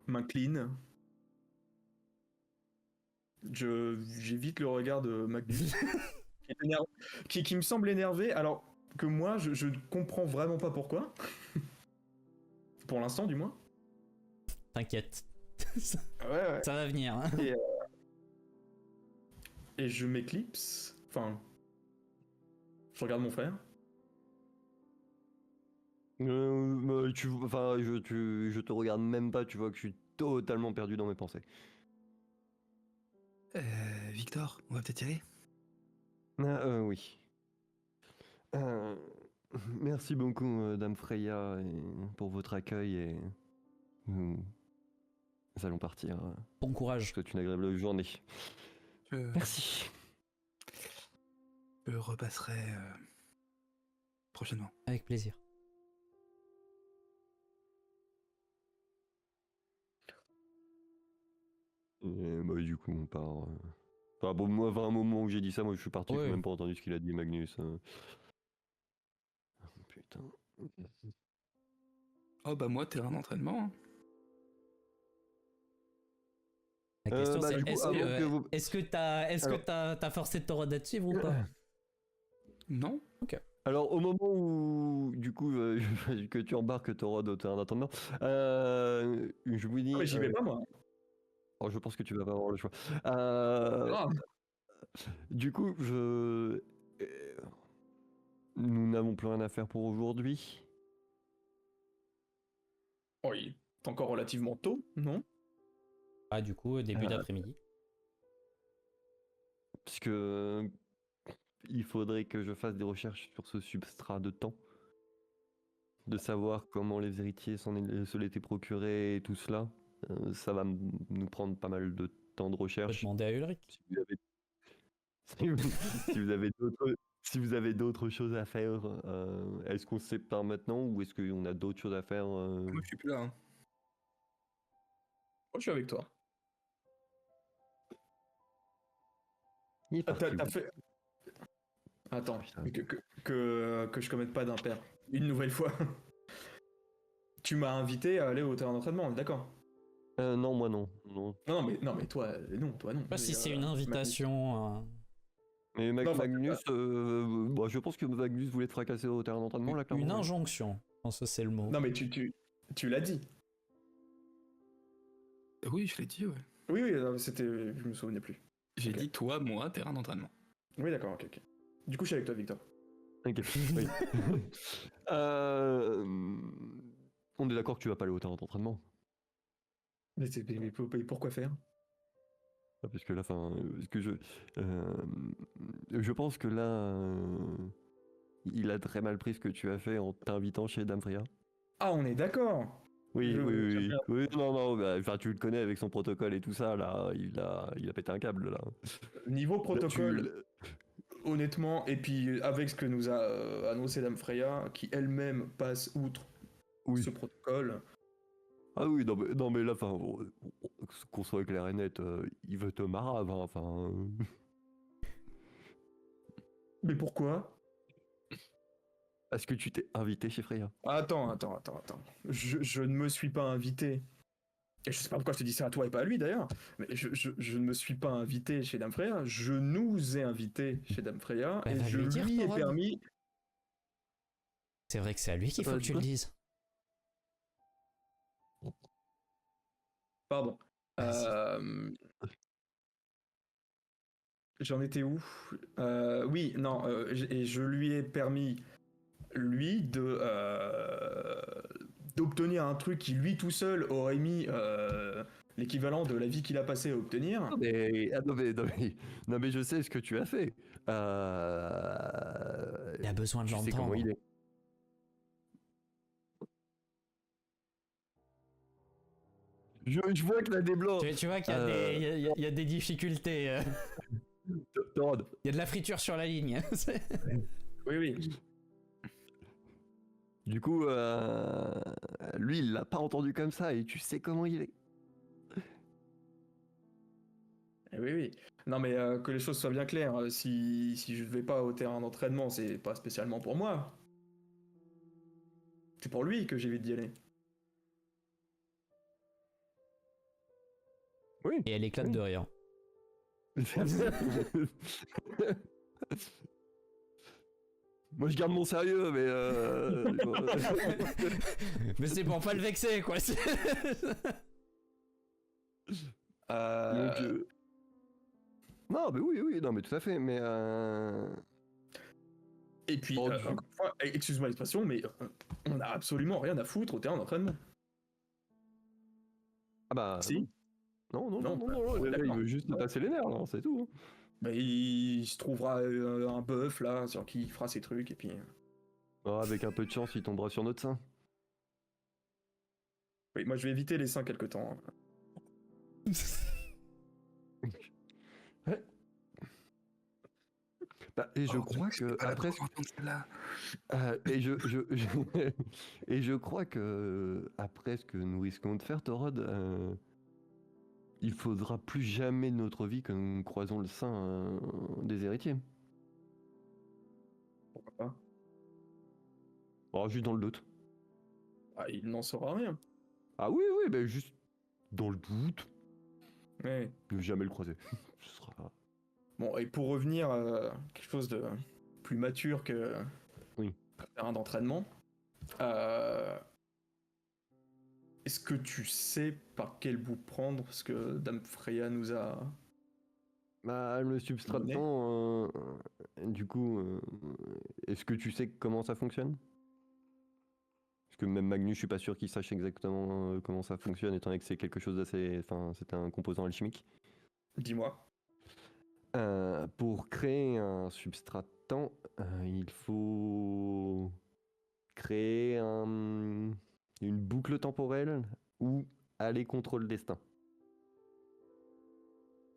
m'incline. J'évite le regard de Magnus, qui me semble énervé, alors que moi, je ne comprends vraiment pas pourquoi. Pour l'instant, du moins. T'inquiète. Ouais. Ça va venir. Hein. Et je m'éclipse. Enfin, je regarde mon frère. Je te regarde même pas, tu vois que je suis totalement perdu dans mes pensées. Victor, on va peut-être y aller? Oui. Merci beaucoup, Dame Freya, pour votre accueil et nous allons partir. Bon Je courage. vous souhaite une agréable journée. Merci. Je repasserai prochainement. Avec plaisir. Et bah, du coup, on part. Enfin, bon, moi, à un moment où j'ai dit ça, moi je suis parti, Ouais. j'ai même pas entendu ce qu'il a dit, Magnus. Putain. Oh bah moi, terrain d'entraînement. Hein. La question bah, c'est du coup, avant que vous- est-ce que t'as forcé de te de suivre ou pas? Non? Alors, au moment où, du coup, que tu embarques Torod au terrain d'entraînement, je vous dis. Ah, mais j'y vais pas, moi. Oh, je pense que tu vas pas avoir le choix. Ah, Du coup, nous n'avons plus rien à faire pour aujourd'hui. oui. C'est encore relativement tôt, non? Ah, du coup, début d'après-midi. Puisque il faudrait que je fasse des recherches sur ce substrat de temps. De savoir comment les héritiers se l'étaient procurés et tout cela. Ça va nous prendre pas mal de temps de Je peux recherche. demander à Ulrich. Si vous avez d'autres choses à faire, est-ce qu'on se sépare maintenant ou est-ce qu'on a d'autres choses à faire Moi, je suis plus là. Hein. Moi, je suis avec toi. Il est parti T'as où fait... Attends, Putain. que je commette pas d'impair. Une nouvelle fois. Tu m'as invité à aller au terrain d'entraînement, on est d'accord? Non, moi non. Non, mais toi, non. Je sais pas si c'est une invitation. Mais Non, enfin, Magnus, bon, je pense que Magnus voulait te fracasser au terrain d'entraînement là, clairement. Une injonction. Je pense que c'est le mot. Non, mais tu l'as dit. Oui, je l'ai dit, ouais. Oui, c'était. Je me souvenais plus. J'ai Ok. dit toi, moi, terrain d'entraînement. Oui, d'accord, ok. Du coup, je suis avec toi, Victor. Ok, oui. Euh, On est d'accord que tu vas pas aller au terrain d'entraînement. Mais pourquoi faire? Parce que là, enfin, je pense que là, il a très mal pris ce que tu as fait en t'invitant chez Dame Freya. Ah, on est d'accord. Oui, oui, J'aime oui, bien. oui, non, non, bah, enfin, tu le connais avec son protocole et tout ça, là, il a pété un câble, là. Niveau Là, protocole, honnêtement, et puis avec ce que nous a annoncé Dame Freya, qui elle-même passe outre oui. ce protocole. Ah oui, non, mais là, enfin, qu'on soit clair et net, il veut te marave, hein, enfin. Mais pourquoi? Est-ce que tu t'es invité chez Freya? Attends. Je ne me suis pas invité. Et je sais pas pourquoi je te dis ça à toi et pas à lui d'ailleurs. Mais je ne me suis pas invité chez Dame Freya. Je nous ai invités chez Dame Freya Bah, et va je lui dire, lui ai Thorod. permis. C'est vrai que c'est à lui qu'il faut Attends, que tu quoi le dises. Pardon. Vas-y. J'en étais où? Oui, non, et je lui ai permis, lui, d'obtenir un truc qui, lui tout seul, aurait mis l'équivalent de la vie qu'il a passé à obtenir. Non, mais, non, mais je sais ce que tu as fait. Il a besoin de Tu sais comment l'entendre. il est. Je vois que t'as des blancs. Tu vois qu'il y a, des, il y a des difficultés. Todd. Il y a de la friture sur la ligne. Oui. Du coup, lui, il l'a pas entendu comme ça et tu sais comment il est. Oui. Non, mais que les choses soient bien claires. Si je ne vais pas au terrain d'entraînement, c'est pas spécialement pour moi. C'est pour lui que j'évite d'y aller. Oui. Et elle éclate Oui. de rire. Moi, je garde mon sérieux, mais. Mais c'est pour pas le vexer, quoi. Donc, non, mais oui, non, mais tout à fait, mais. Et puis, Bon, encore une fois, excuse-moi l'expression, mais on a absolument rien à foutre au terrain d'entraînement. Ah bah. Si. Non, Non, il d'accord. veut juste te passer les nerfs, là, c'est tout. Mais il se trouvera un bœuf là, sur qui il fera ses trucs, et puis. Oh, avec un peu de chance, il tombera sur notre sein. Oui, moi je vais éviter les seins quelque temps. Ouais. Bah, et je crois que après et je crois que après ce que nous risquons de faire, Thorod, il faudra plus jamais de notre vie que nous croisons le sein des héritiers. Pourquoi pas? Oh, juste dans le doute. Ah, il n'en saura rien. Ah oui, ben juste dans le doute, Ouais. ne jamais le croiser. Ce sera. Bon, et pour revenir à quelque chose de plus mature que Oui. un terrain d'entraînement, euh, est-ce que tu sais par quel bout prendre ce que Dame Freya nous a... Bah, le substrat de Monnaie. temps, du coup, est-ce que tu sais comment ça fonctionne? Parce que même Magnus, je suis pas sûr qu'il sache exactement comment ça fonctionne, étant donné que c'est quelque chose d'assez. Enfin, c'est un composant alchimique. Dis-moi. Pour créer un substrat de temps, il faut créer une boucle temporelle ou aller contre le destin.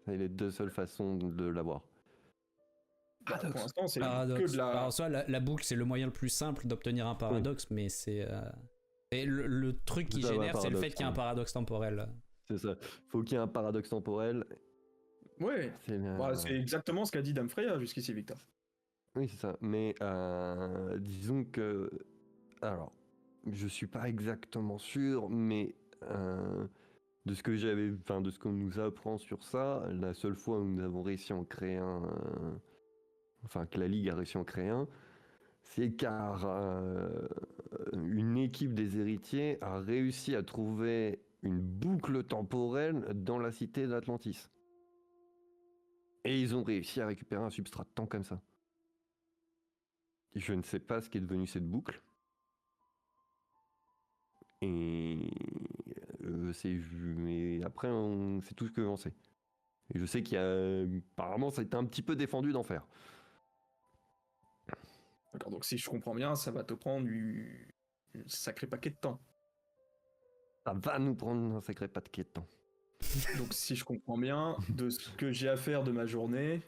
C'est les deux seules façons de l'avoir. Bah, pour l'instant, c'est que Paradoxe. de la... Alors, soit la boucle, c'est le moyen le plus simple d'obtenir un paradoxe, mais c'est. Et le truc qui Ça, ouais, génère, c'est le paradoxe, fait qu'il y a un ouais. paradoxe temporel. C'est ça. Faut qu'il y ait un paradoxe temporel. Ouais, C'est bah, c'est exactement ce qu'a dit Dame Freya jusqu'ici, Victor. Oui, c'est ça. Mais disons que. Alors, je suis pas exactement sûr, mais de ce que j'avais. Enfin, de ce qu'on nous apprend sur ça, la seule fois où nous avons réussi à en créer un. Enfin, que la Ligue a réussi à en créer un, c'est car une équipe des héritiers a réussi à trouver une boucle temporelle dans la cité d'Atlantis. Et ils ont réussi à récupérer un substrat de temps comme ça. Je ne sais pas ce qu'est devenu cette boucle. Et mais après, c'est tout ce que j'en sais. Et je sais qu'il y a... Apparemment, ça a été un petit peu défendu d'en faire. D'accord, donc si je comprends bien, ça va te prendre un sacré paquet de temps. Ça va nous prendre un sacré paquet de temps. Donc si je comprends bien, de ce que j'ai à faire de ma journée,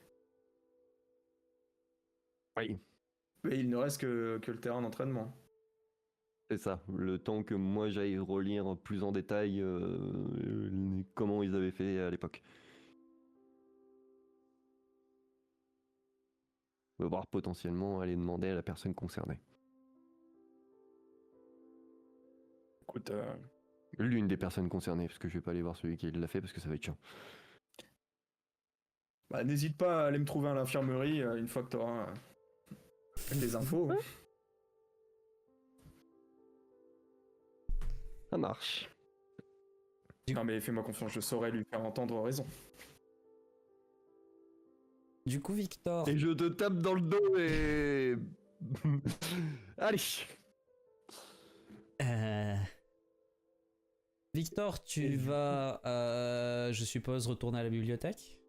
Oui. il ne reste que le terrain d'entraînement. C'est ça, le temps que moi j'aille relire plus en détail comment ils avaient fait à l'époque. On va voir potentiellement aller demander à la personne concernée. Écoute, L'une des personnes concernées, parce que je vais pas aller voir celui qui l'a fait parce que ça va être chiant. bah, n'hésite pas à aller me trouver à l'infirmerie une fois que tu auras des infos. Ça marche. Non mais fais-moi confiance, je saurais lui faire entendre raison. Du coup, Victor, Et je te tape dans le dos et... Allez. Victor, tu vas, je suppose, retourner à la bibliothèque.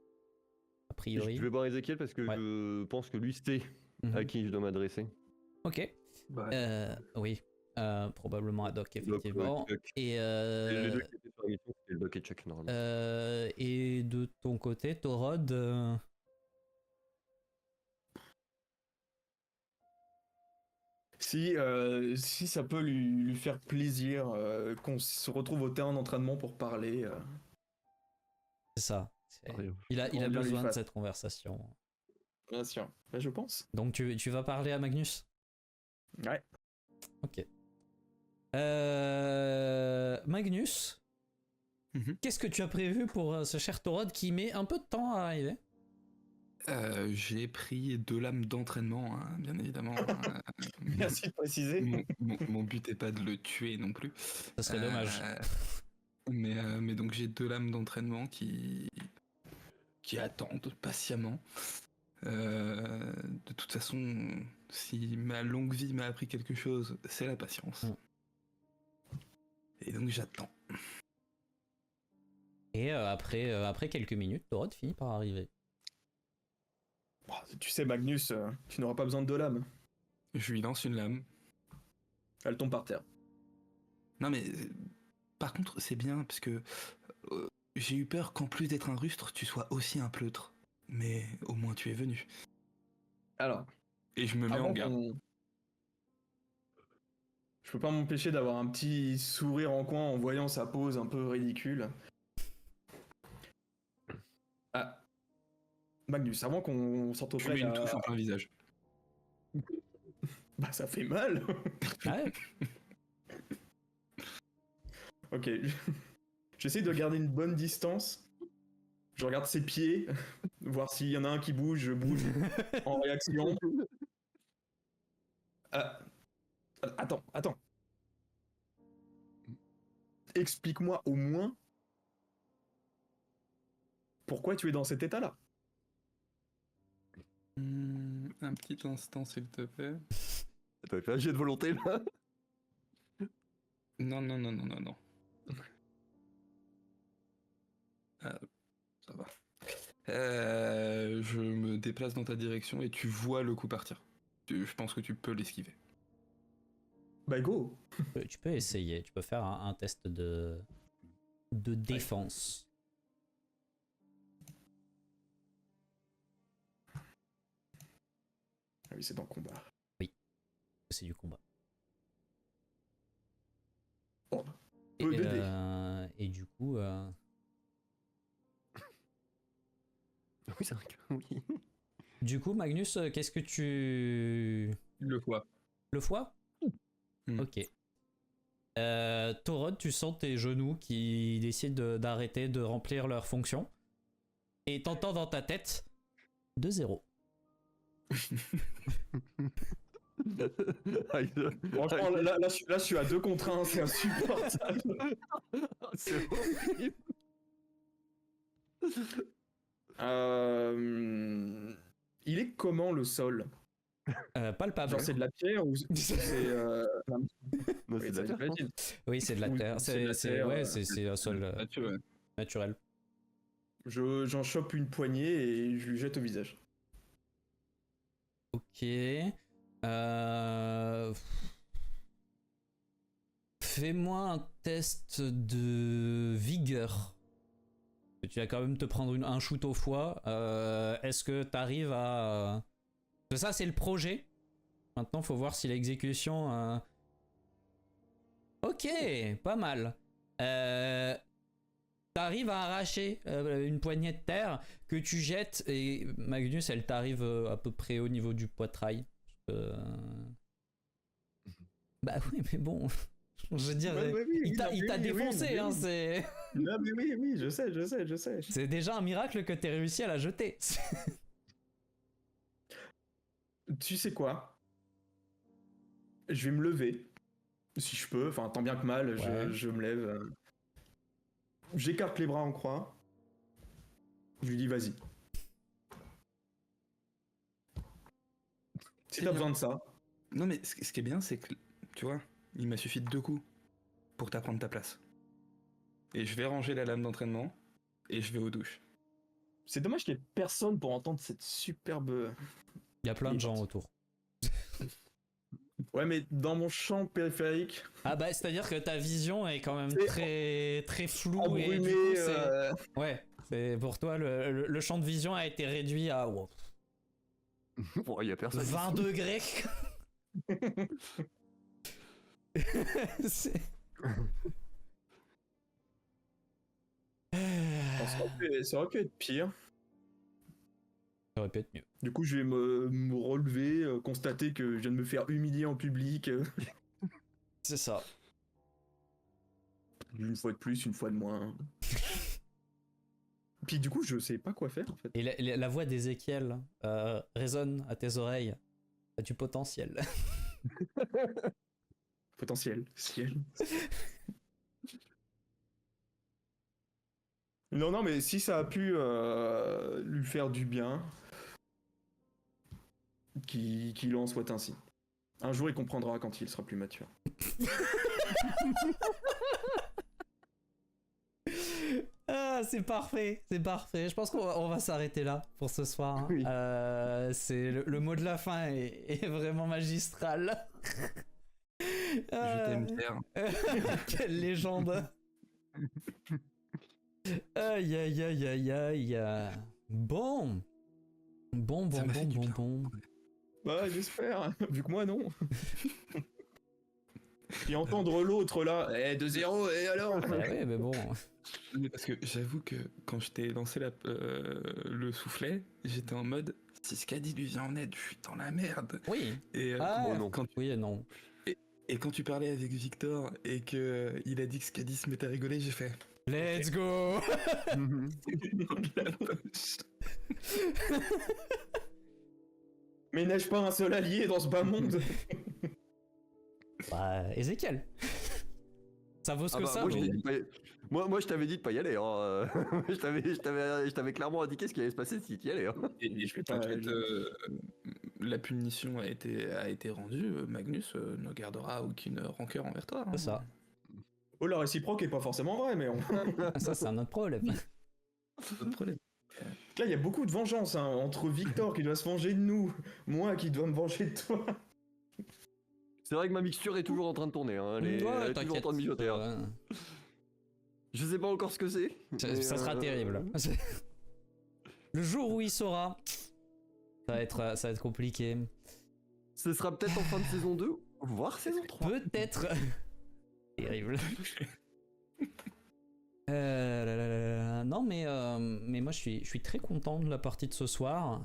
A priori. Je vais voir Ezekiel parce que Ouais. je pense que lui sait Mhm. à qui je dois m'adresser. Ok. Bah, Oui. Probablement à Doc, effectivement. Doc, Chuck. Et, Et les deux qui étaient sur la mission, c'était Doc et Chuck normalement. et de ton côté, Torod, si ça peut lui faire plaisir qu'on se retrouve au terrain d'entraînement pour parler. c'est ça. Sérieux. Il a On vient lui besoin de faire. cette conversation. Bien sûr. Bah, je pense. Donc tu vas parler à Magnus. Ouais. Ok. Magnus, qu'est-ce que tu as prévu pour ce cher Torod qui met un peu de temps à arriver? J'ai pris 2 lames d'entraînement, hein, bien évidemment. Merci de préciser. Mon but n'est pas de le tuer non plus. Ça serait dommage. Mais donc j'ai 2 lames d'entraînement qui attendent patiemment. De toute façon, si ma longue vie m'a appris quelque chose, c'est la patience. Et donc j'attends. Et après quelques minutes, Torod finit par arriver. Bah, tu sais, Magnus, tu n'auras pas besoin de 2 lames. Je lui lance une lame. Elle tombe par terre. Non mais par contre c'est bien parce que j'ai eu peur qu'en plus d'être un rustre, tu sois aussi un pleutre. Mais au moins tu es venu. Alors, Et je me mets en garde. Je peux pas m'empêcher d'avoir un petit sourire en coin en voyant sa pose un peu ridicule. Ah. Magnus, avant qu'on Je lui mets s'orthoprenne une touche en plein visage. Bah ça fait mal. Ouais. Ok. J'essaie de garder une bonne distance. Je regarde ses pieds, voir s'il y en a un qui bouge, je bouge en réaction. Attends. Explique-moi au moins pourquoi tu es dans cet état-là. Un petit instant s'il te plaît. T'avais fait un jet de volonté là? Non. Ça va. Je me déplace dans ta direction et tu vois le coup partir. Je pense que tu peux l'esquiver. Bah go. Tu peux essayer. Tu peux faire un test de défense. Ah oui, c'est dans le combat. C'est du combat. Oh, Et, peu d'aider. et du coup, Oui, c'est vrai que oui. du coup, Magnus, qu'est-ce que tu... Le foie. Le foie? Ok. Torod, tu sens tes genoux qui décident d'arrêter de remplir leur fonction. Et t'entends dans ta tête 2-0. Franchement, là, je suis à 2 contre 1, c'est insupportable. C'est horrible. Il est comment le sol? Palpable. Genre c'est de la pierre ou c'est Non, oui, c'est de la ça, terre, je pense. j'imagine. Oui, c'est de la Oui, terre. c'est de la terre, Ouais, c'est un sol Naturel. naturel. J'en chope une poignée et je lui jette au visage. Ok. Fais-moi un test de vigueur. Tu vas quand même te prendre un shoot au foie. Est-ce que tu arrives à... Ça, c'est le projet. Maintenant, faut voir si l'exécution... Ok, pas mal. T'arrives à arracher une poignée de terre que tu jettes et Magnus, elle t'arrive à peu près au niveau du poitrail. Bah oui, mais bon, je veux dire, il t'a défoncé, hein, c'est... Non, mais oui, je sais. C'est déjà un miracle que t'aies réussi à la jeter. Tu sais quoi? Je vais me lever, si je peux, enfin tant bien que mal, Ouais. je me lève. J'écarte les bras en croix. Je lui dis vas-y. Si t'as besoin de ça. Non, mais ce qui est bien, c'est que, tu vois, il m'a suffi de 2 coups pour t'apprendre ta place. Et je vais ranger la lame d'entraînement et je vais aux douches. C'est dommage qu'il y ait personne pour entendre cette superbe... Il y a plein de gens autour. Ouais, mais dans mon champ périphérique, Ah bah, c'est-à-dire que ta vision est quand même C'est très, très floue et du embrumé, coup, c'est... Ouais, c'est pour toi, le champ de vision a été réduit à wow, Bon, il y a personne. 20 degrés. C'est- ça aurait pu être pire. Ça aurait pu être mieux. Du coup, je vais me relever, constater que je viens de me faire humilier en public. C'est ça. Une fois de plus, une fois de moins. Puis du coup, je sais pas quoi faire en fait. Et la voix d'Ézéchiel résonne à tes oreilles. T'as du potentiel. Potentiel, ciel. Non, mais si ça a pu lui faire du bien, qu'il en soit ainsi. Un jour, il comprendra quand il sera plus mature. Ah, c'est parfait, c'est parfait. Je pense qu'on va s'arrêter là pour ce soir. Hein. Oui. C'est le mot de la fin est vraiment magistral. Je t'aime, Terre. Quelle légende. Aïe aïe aïe aïe aïe. Bon. Ça m'a fait du bien. Bah, j'espère, vu que moi non. Et entendre l'autre là, 2-0, et alors Ouais, mais bon. Parce que j'avoue que quand je t'ai lancé le soufflet, j'étais en mode si Skadi lui vient en aide, je suis dans la merde. Oui. Et Ah, non. oui et non. et quand tu parlais avec Victor et que il a dit que Skadi se mettait à rigoler, j'ai fait. Let's go. Mais n'ai-je pas un seul allié dans ce bas monde? Bah, Ézéchiel. Ça vaut ce que ça moi, je vaut. t'ai dit de pas moi, je t'avais dit de pas y aller. Hein. je t'avais clairement indiqué ce qui allait se passer si tu y allais. Hein. Et je t'inquiète, la punition a été rendue. Magnus ne gardera aucune rancœur envers toi. Hein. C'est ça. Oh, la réciproque est pas forcément vraie, mais Ça, c'est un autre problème. Pas de problème. là, il y a beaucoup de vengeance hein, entre Victor qui doit se venger de nous, moi qui dois me venger de toi. C'est vrai que ma mixture est toujours en train de tourner. Hein. Elle est, Ouais, elle est toujours en train de mijoter. Hein. Je sais pas encore ce que c'est. Ça sera terrible. Le jour où il saura, ça va être compliqué. Ce sera peut-être en fin de saison 2, voire saison 3. Peut-être. Terrible. Non, mais moi je suis très content de la partie de ce soir.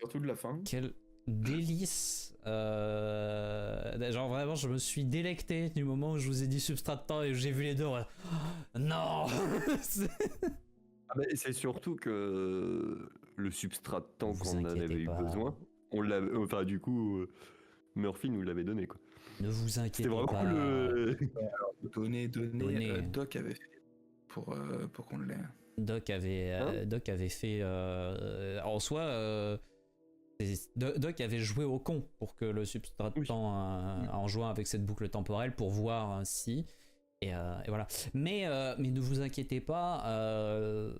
Surtout de la fin. Quel délice. Genre vraiment, je me suis délecté du moment où je vous ai dit substrat de temps et j'ai vu les deux. Ouais. Oh, non. C'est surtout que le substrat de temps Vous qu'on en inquiétez avait eu pas. besoin, on l'avait, enfin du coup, Murphy nous l'avait donné quoi. Ne vous C'était inquiétez vraiment pas. le. Donner, Donner. Doc avait fait pour qu'on l'ait. Doc avait fait en soi. Doc avait joué au con pour que le substratant en jouant avec cette boucle temporelle pour voir si et voilà. Mais ne vous inquiétez pas.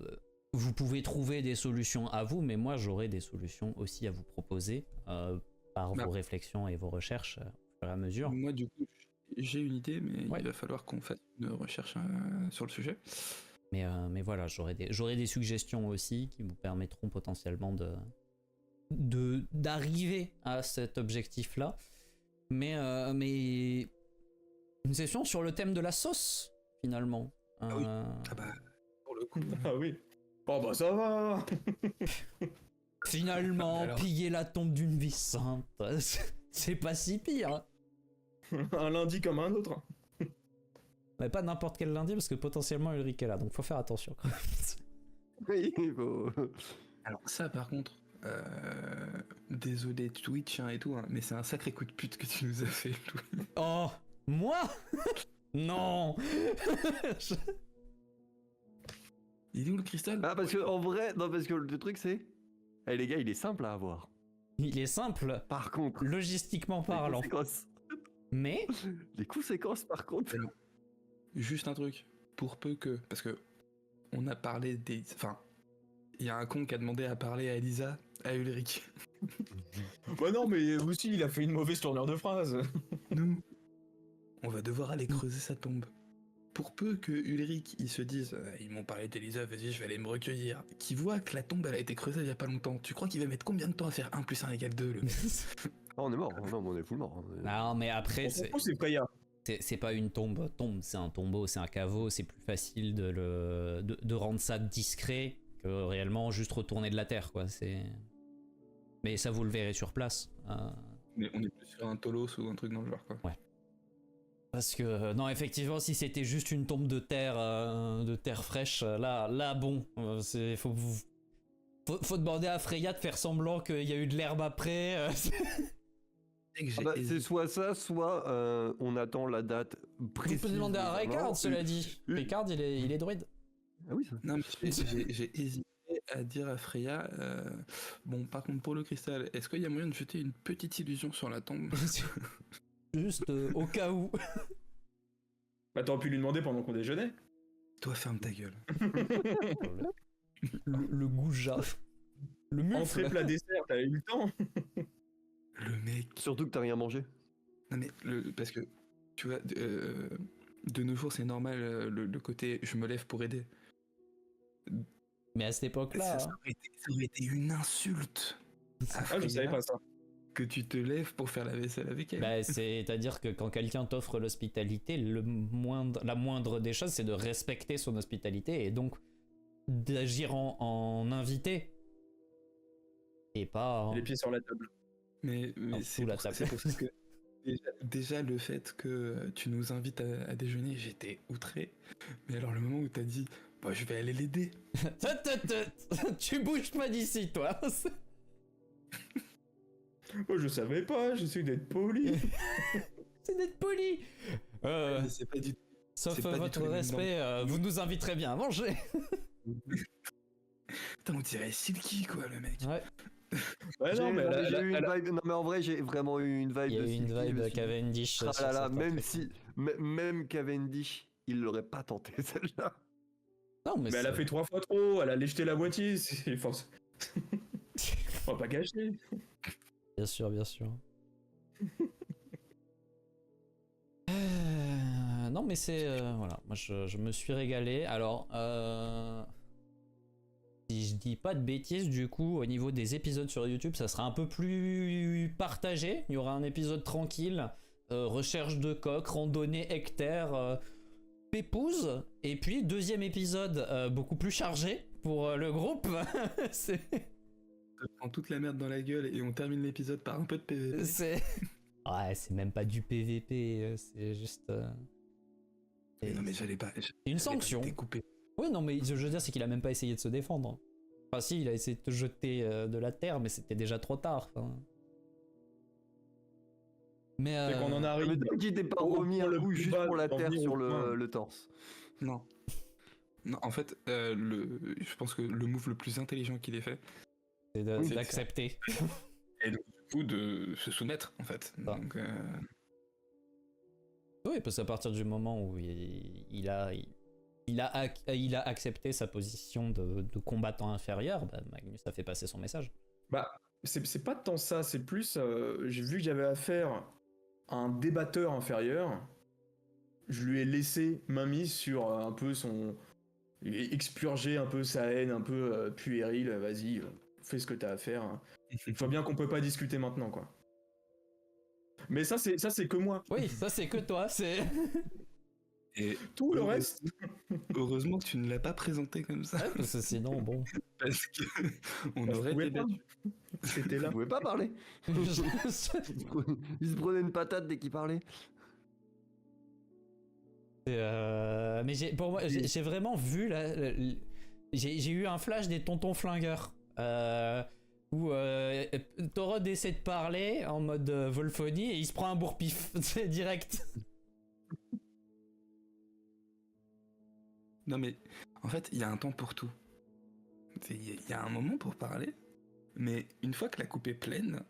Vous pouvez trouver des solutions à vous, mais moi j'aurai des solutions aussi à vous proposer par vos réflexions et vos recherches au fur et à mesure. Moi, du coup, j'ai une idée, mais Ouais. il va falloir qu'on fasse une recherche sur le sujet. Mais voilà, j'aurai des suggestions aussi qui vous permettront potentiellement d'arriver à cet objectif-là. Mais une session sur le thème de la sauce, finalement. Oui. Ah bah, pour le coup. Ah oui. Bon bah ça va. Finalement, Alors... piller la tombe d'une vie sainte, c'est pas si pire. Un lundi comme un autre. Mais pas n'importe quel lundi, parce que potentiellement Ulrich est là, donc faut faire attention. Oui, bon. Alors ça, par contre, désolé Twitch et tout, hein, mais c'est un sacré coup de pute que tu nous as fait. Oh, moi? Non. Il est où le cristal? Ah parce que en vrai, non parce que le truc c'est, les gars, il est simple à avoir. Il est simple, Par contre, logistiquement les parlant. conséquences, Mais les conséquences par contre. Juste un truc, pour peu que, parce que on a parlé des, enfin, il y a un con qui a demandé à parler à Elisa, à Ulrich. Bah non, mais aussi il a fait une mauvaise tournure de phrase. Nous, on va devoir aller creuser sa tombe. Pour peu que Ulrich, il se dise, ils m'ont parlé d'Elisa, vas-y, je vais aller me recueillir, qui voit que la tombe, elle a été creusée il y a pas longtemps, tu crois qu'il va mettre combien de temps à faire 1 + 1 = 2, le mec? Oh, on est mort, non, mais on est full mort. non, mais après C'est Freya. c'est pas une tombe, c'est un tombeau, c'est un caveau, c'est plus facile de rendre ça discret que réellement juste retourner de la terre, quoi. Mais ça vous le verrez sur place. Mais on est plus sur un Tolos ou un truc dans le genre, quoi. Ouais. Parce que non, effectivement, si c'était juste une tombe de terre fraîche, là bon, faut demander à Freya de faire semblant qu'il y a eu de l'herbe après. C'est soit ça, soit on attend la date précise. Vous pouvez demander à vraiment. Ricard, cela dit. Ricard, il est druide. Ah oui, ça. Non, mais j'ai hésité à dire à Freya, bon, par contre, pour le cristal, est-ce qu'il y a moyen de jeter une petite illusion sur la tombe? Juste au cas où. Bah t'aurais pu lui demander pendant qu'on déjeunait. Toi, ferme ta gueule. le goujat. Le mufle. Entrée, plat, dessert, t'as eu le temps. Le mec. Surtout que t'as rien mangé. Non, mais parce que, tu vois, de nos jours, c'est normal le côté je me lève pour aider. Mais à cette époque-là, Ça aurait été une insulte. à Ah, je savais Freya pas ça. que tu te lèves pour faire la vaisselle avec elle. bah, c'est-à-dire que quand quelqu'un t'offre l'hospitalité, la moindre des choses, c'est de respecter son hospitalité et donc d'agir en invité. Et pas. Les pieds sur la table. Mais sous la table. c'est pour ça que déjà le fait que tu nous invites à déjeuner, j'étais outré. Mais alors le moment où t'as dit, bah je vais aller l'aider. Tu bouges pas d'ici, toi. Oh, je savais pas, j'essaie d'être poli. C'est d'être poli. Mais c'est pas du tout. Sauf c'est pas du votre tout les mêmes respect, vous nous inviterez bien à manger. Putain, on dirait Silky quoi le mec. Ouais. Ouais, non, mais J'ai eu une vibe. Non, mais en vrai, j'ai vraiment eu une vibe. Il y a de eu une Silky, je vibe me suis dit, Cavendish. Ah sur là là, certains même trucs. si, même Cavendish, il l'aurait pas tenté celle-là. Non, mais elle a fait 3 fois trop, elle a léché la moitié. On va pas gâcher. Bien sûr, bien sûr. Non, mais c'est voilà, moi je me suis régalé. Alors, si je dis pas de bêtises, du coup, au niveau des épisodes sur YouTube, ça sera un peu plus partagé. Il y aura un épisode tranquille, recherche de coq, randonnée hectare, pépouze, et puis deuxième épisode beaucoup plus chargé pour le groupe. C'est On prend toute la merde dans la gueule et on termine l'épisode par un peu de PVP. Ouais, c'est même pas du PVP, c'est juste. Non mais j'allais pas. Une sanction. Découper. Oui, non, mais je veux dire, c'est qu'il a même pas essayé de se défendre. Enfin, si, il a essayé de te jeter de la terre, mais c'était déjà trop tard. Enfin. Mais C'est qu'on en Mais arrive. tant qu'il t'es pas au remis point un le coup plus juste bas pour la d'en terre venir sur au point. le torse. Non. Non, en fait, je pense que le move le plus intelligent qu'il ait fait, c'est Oui, d'accepter. est donc, du coup de se soumettre, en fait. Ah. Donc, Oui, parce qu'à partir du moment où il a accepté sa position de combattant inférieur, bah, Magnus a fait passer son message. Bah, c'est pas tant ça, c'est plus. J'ai vu que j'avais affaire à un débatteur inférieur. Je lui ai laissé mainmise sur un peu son. Expurger un peu sa haine, un peu puérile. Vas-y, fais ce que t'as à faire. Hein. Je vois bien qu'on peut pas discuter maintenant, quoi. Mais ça, c'est que moi. Oui, ça c'est que toi, c'est... et Tout le reste. heureusement que tu ne l'as pas présenté comme ça, Ouais, parce que sinon, bon... parce que on Bah, je aurait pouvais pas. débattu. C'était Il là. pouvait pas parler. Il se prenait une patate dès qu'il parlait. Mais pour moi, j'ai vraiment vu j'ai eu un flash des tontons flingueurs où Torod essaie de parler en mode Volphonie et il se prend un bourre-pif. C'est direct. Non mais, en fait, il y a un temps pour tout. Il y a un moment pour parler, mais une fois que la coupe est pleine,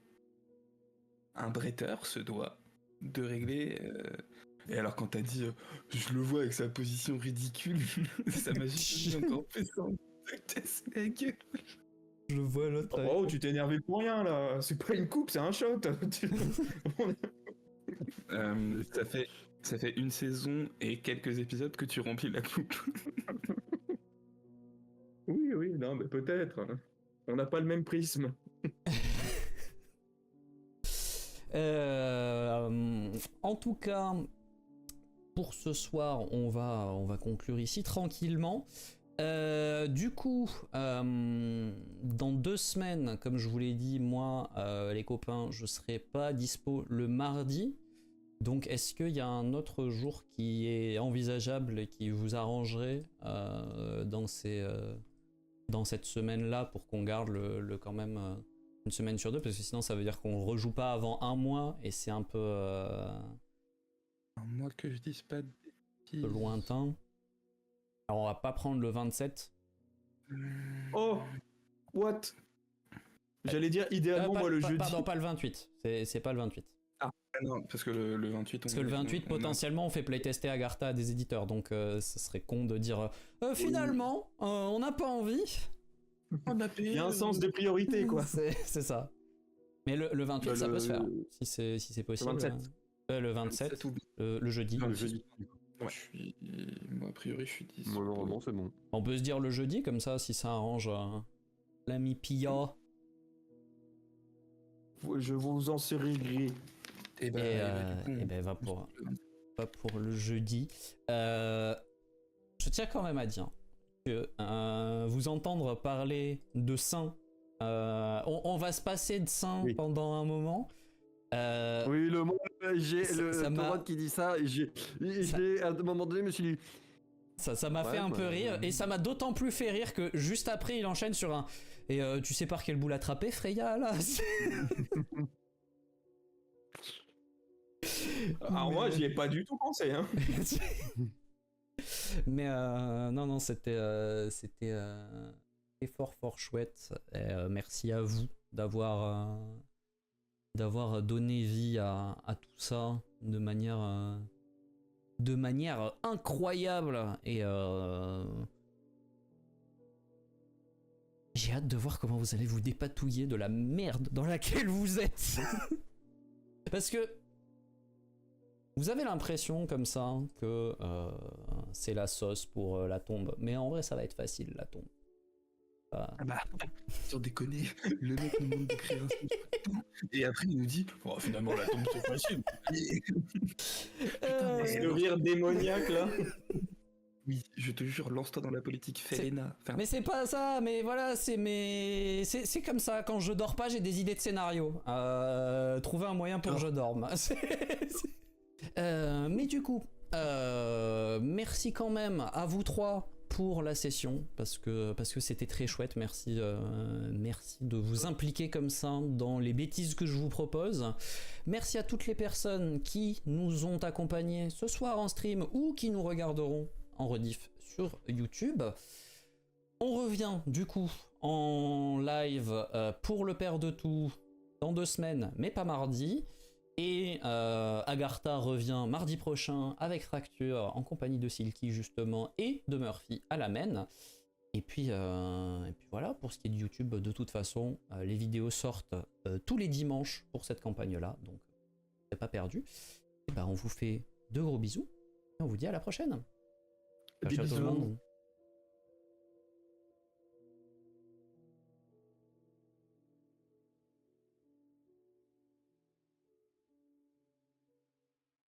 un bretteur se doit de régler... Et alors quand t'as dit je le vois avec sa position ridicule, ça m'a juste encore fait ça. Casse la gueule. Je vois l'autre. Oh, tu t'es énervé pour rien là. C'est pas une coupe, c'est un shot. Ça fait une saison et quelques épisodes que tu remplis la coupe. Oui, non, mais peut-être. On n'a pas le même prisme. En tout cas, pour ce soir, on va conclure ici tranquillement. Du coup, dans 2 semaines, comme je vous l'ai dit, moi, les copains, je serai pas dispo le mardi. Donc, est-ce qu'il y a un autre jour qui est envisageable et qui vous arrangerait dans cette semaine-là pour qu'on garde quand même une semaine sur 2, parce que sinon ça veut dire qu'on rejoue pas avant 1 mois et c'est un peu Moi que je dise pas de bêtises. lointain. Alors on va pas prendre le 27. Oh, what? J'allais dire idéalement moi le jeudi. Pardon, pas le 28. C'est pas le 28. Ah non, parce que le 28... Parce que le 28, potentiellement, on fait playtester Agartha à des éditeurs, donc ce serait con de dire finalement, on n'a pas envie. On a payé. Il y a un sens de priorité quoi. C'est ça. Mais le 28, ça peut se faire, si c'est possible. Le 27. Le 27, le jeudi. Le jeudi. Moi, moi, a priori, je suis 10. Moi, normalement, c'est bon. On peut se dire le jeudi, comme ça, si ça arrange l'ami Pia. Je vous en serai gré. Et ben va pour le jeudi. Je tiens quand même à dire que vous entendre parler de saints, on va se passer de saints pendant un moment. Oui, le mot, j'ai le Torod qui dit ça, et à un moment donné, je me suis dit... Ça m'a fait un peu rire, et ça m'a d'autant plus fait rire que juste après, il enchaîne sur un... Et tu sais par quel bout l'attraper, Freya, là? Alors moi, j'y ai pas du tout pensé, hein. Mais non, c'était fort chouette. Et, merci à vous d'avoir donné vie à tout ça de manière incroyable. Et j'ai hâte de voir comment vous allez vous dépatouiller de la merde dans laquelle vous êtes. Parce que vous avez l'impression comme ça que c'est la sauce pour la tombe. Mais en vrai, ça va être facile, la tombe. Ah bah, sans déconner, le mec nous demande d'écrire un truc. Et après, il nous dit oh, finalement, la tombe, c'est facile. C'est le rire démoniaque, là. Oui, je te jure, lance-toi dans la politique, Felena. Enfin, mais c'est pas ça, mais voilà, c'est comme ça. Quand je dors pas, j'ai des idées de scénario. Trouver un moyen pour que je dorme. Mais du coup, merci quand même à vous trois pour la session, parce que c'était très chouette. Merci, merci de vous impliquer comme ça dans les bêtises que je vous propose. Merci à toutes les personnes qui nous ont accompagnés ce soir en stream ou qui nous regarderont en rediff sur YouTube. On revient du coup en live pour le père de tout dans 2 semaines, mais pas mardi. Et Agartha revient mardi prochain avec Fracture en compagnie de Silky justement et de Murphy à la main. Et puis voilà, pour ce qui est de YouTube, de toute façon, les vidéos sortent tous les dimanches pour cette campagne-là, donc c'est pas perdu. Et on vous fait de gros bisous et on vous dit à la prochaine. Des Ciao, tout le bisous. monde.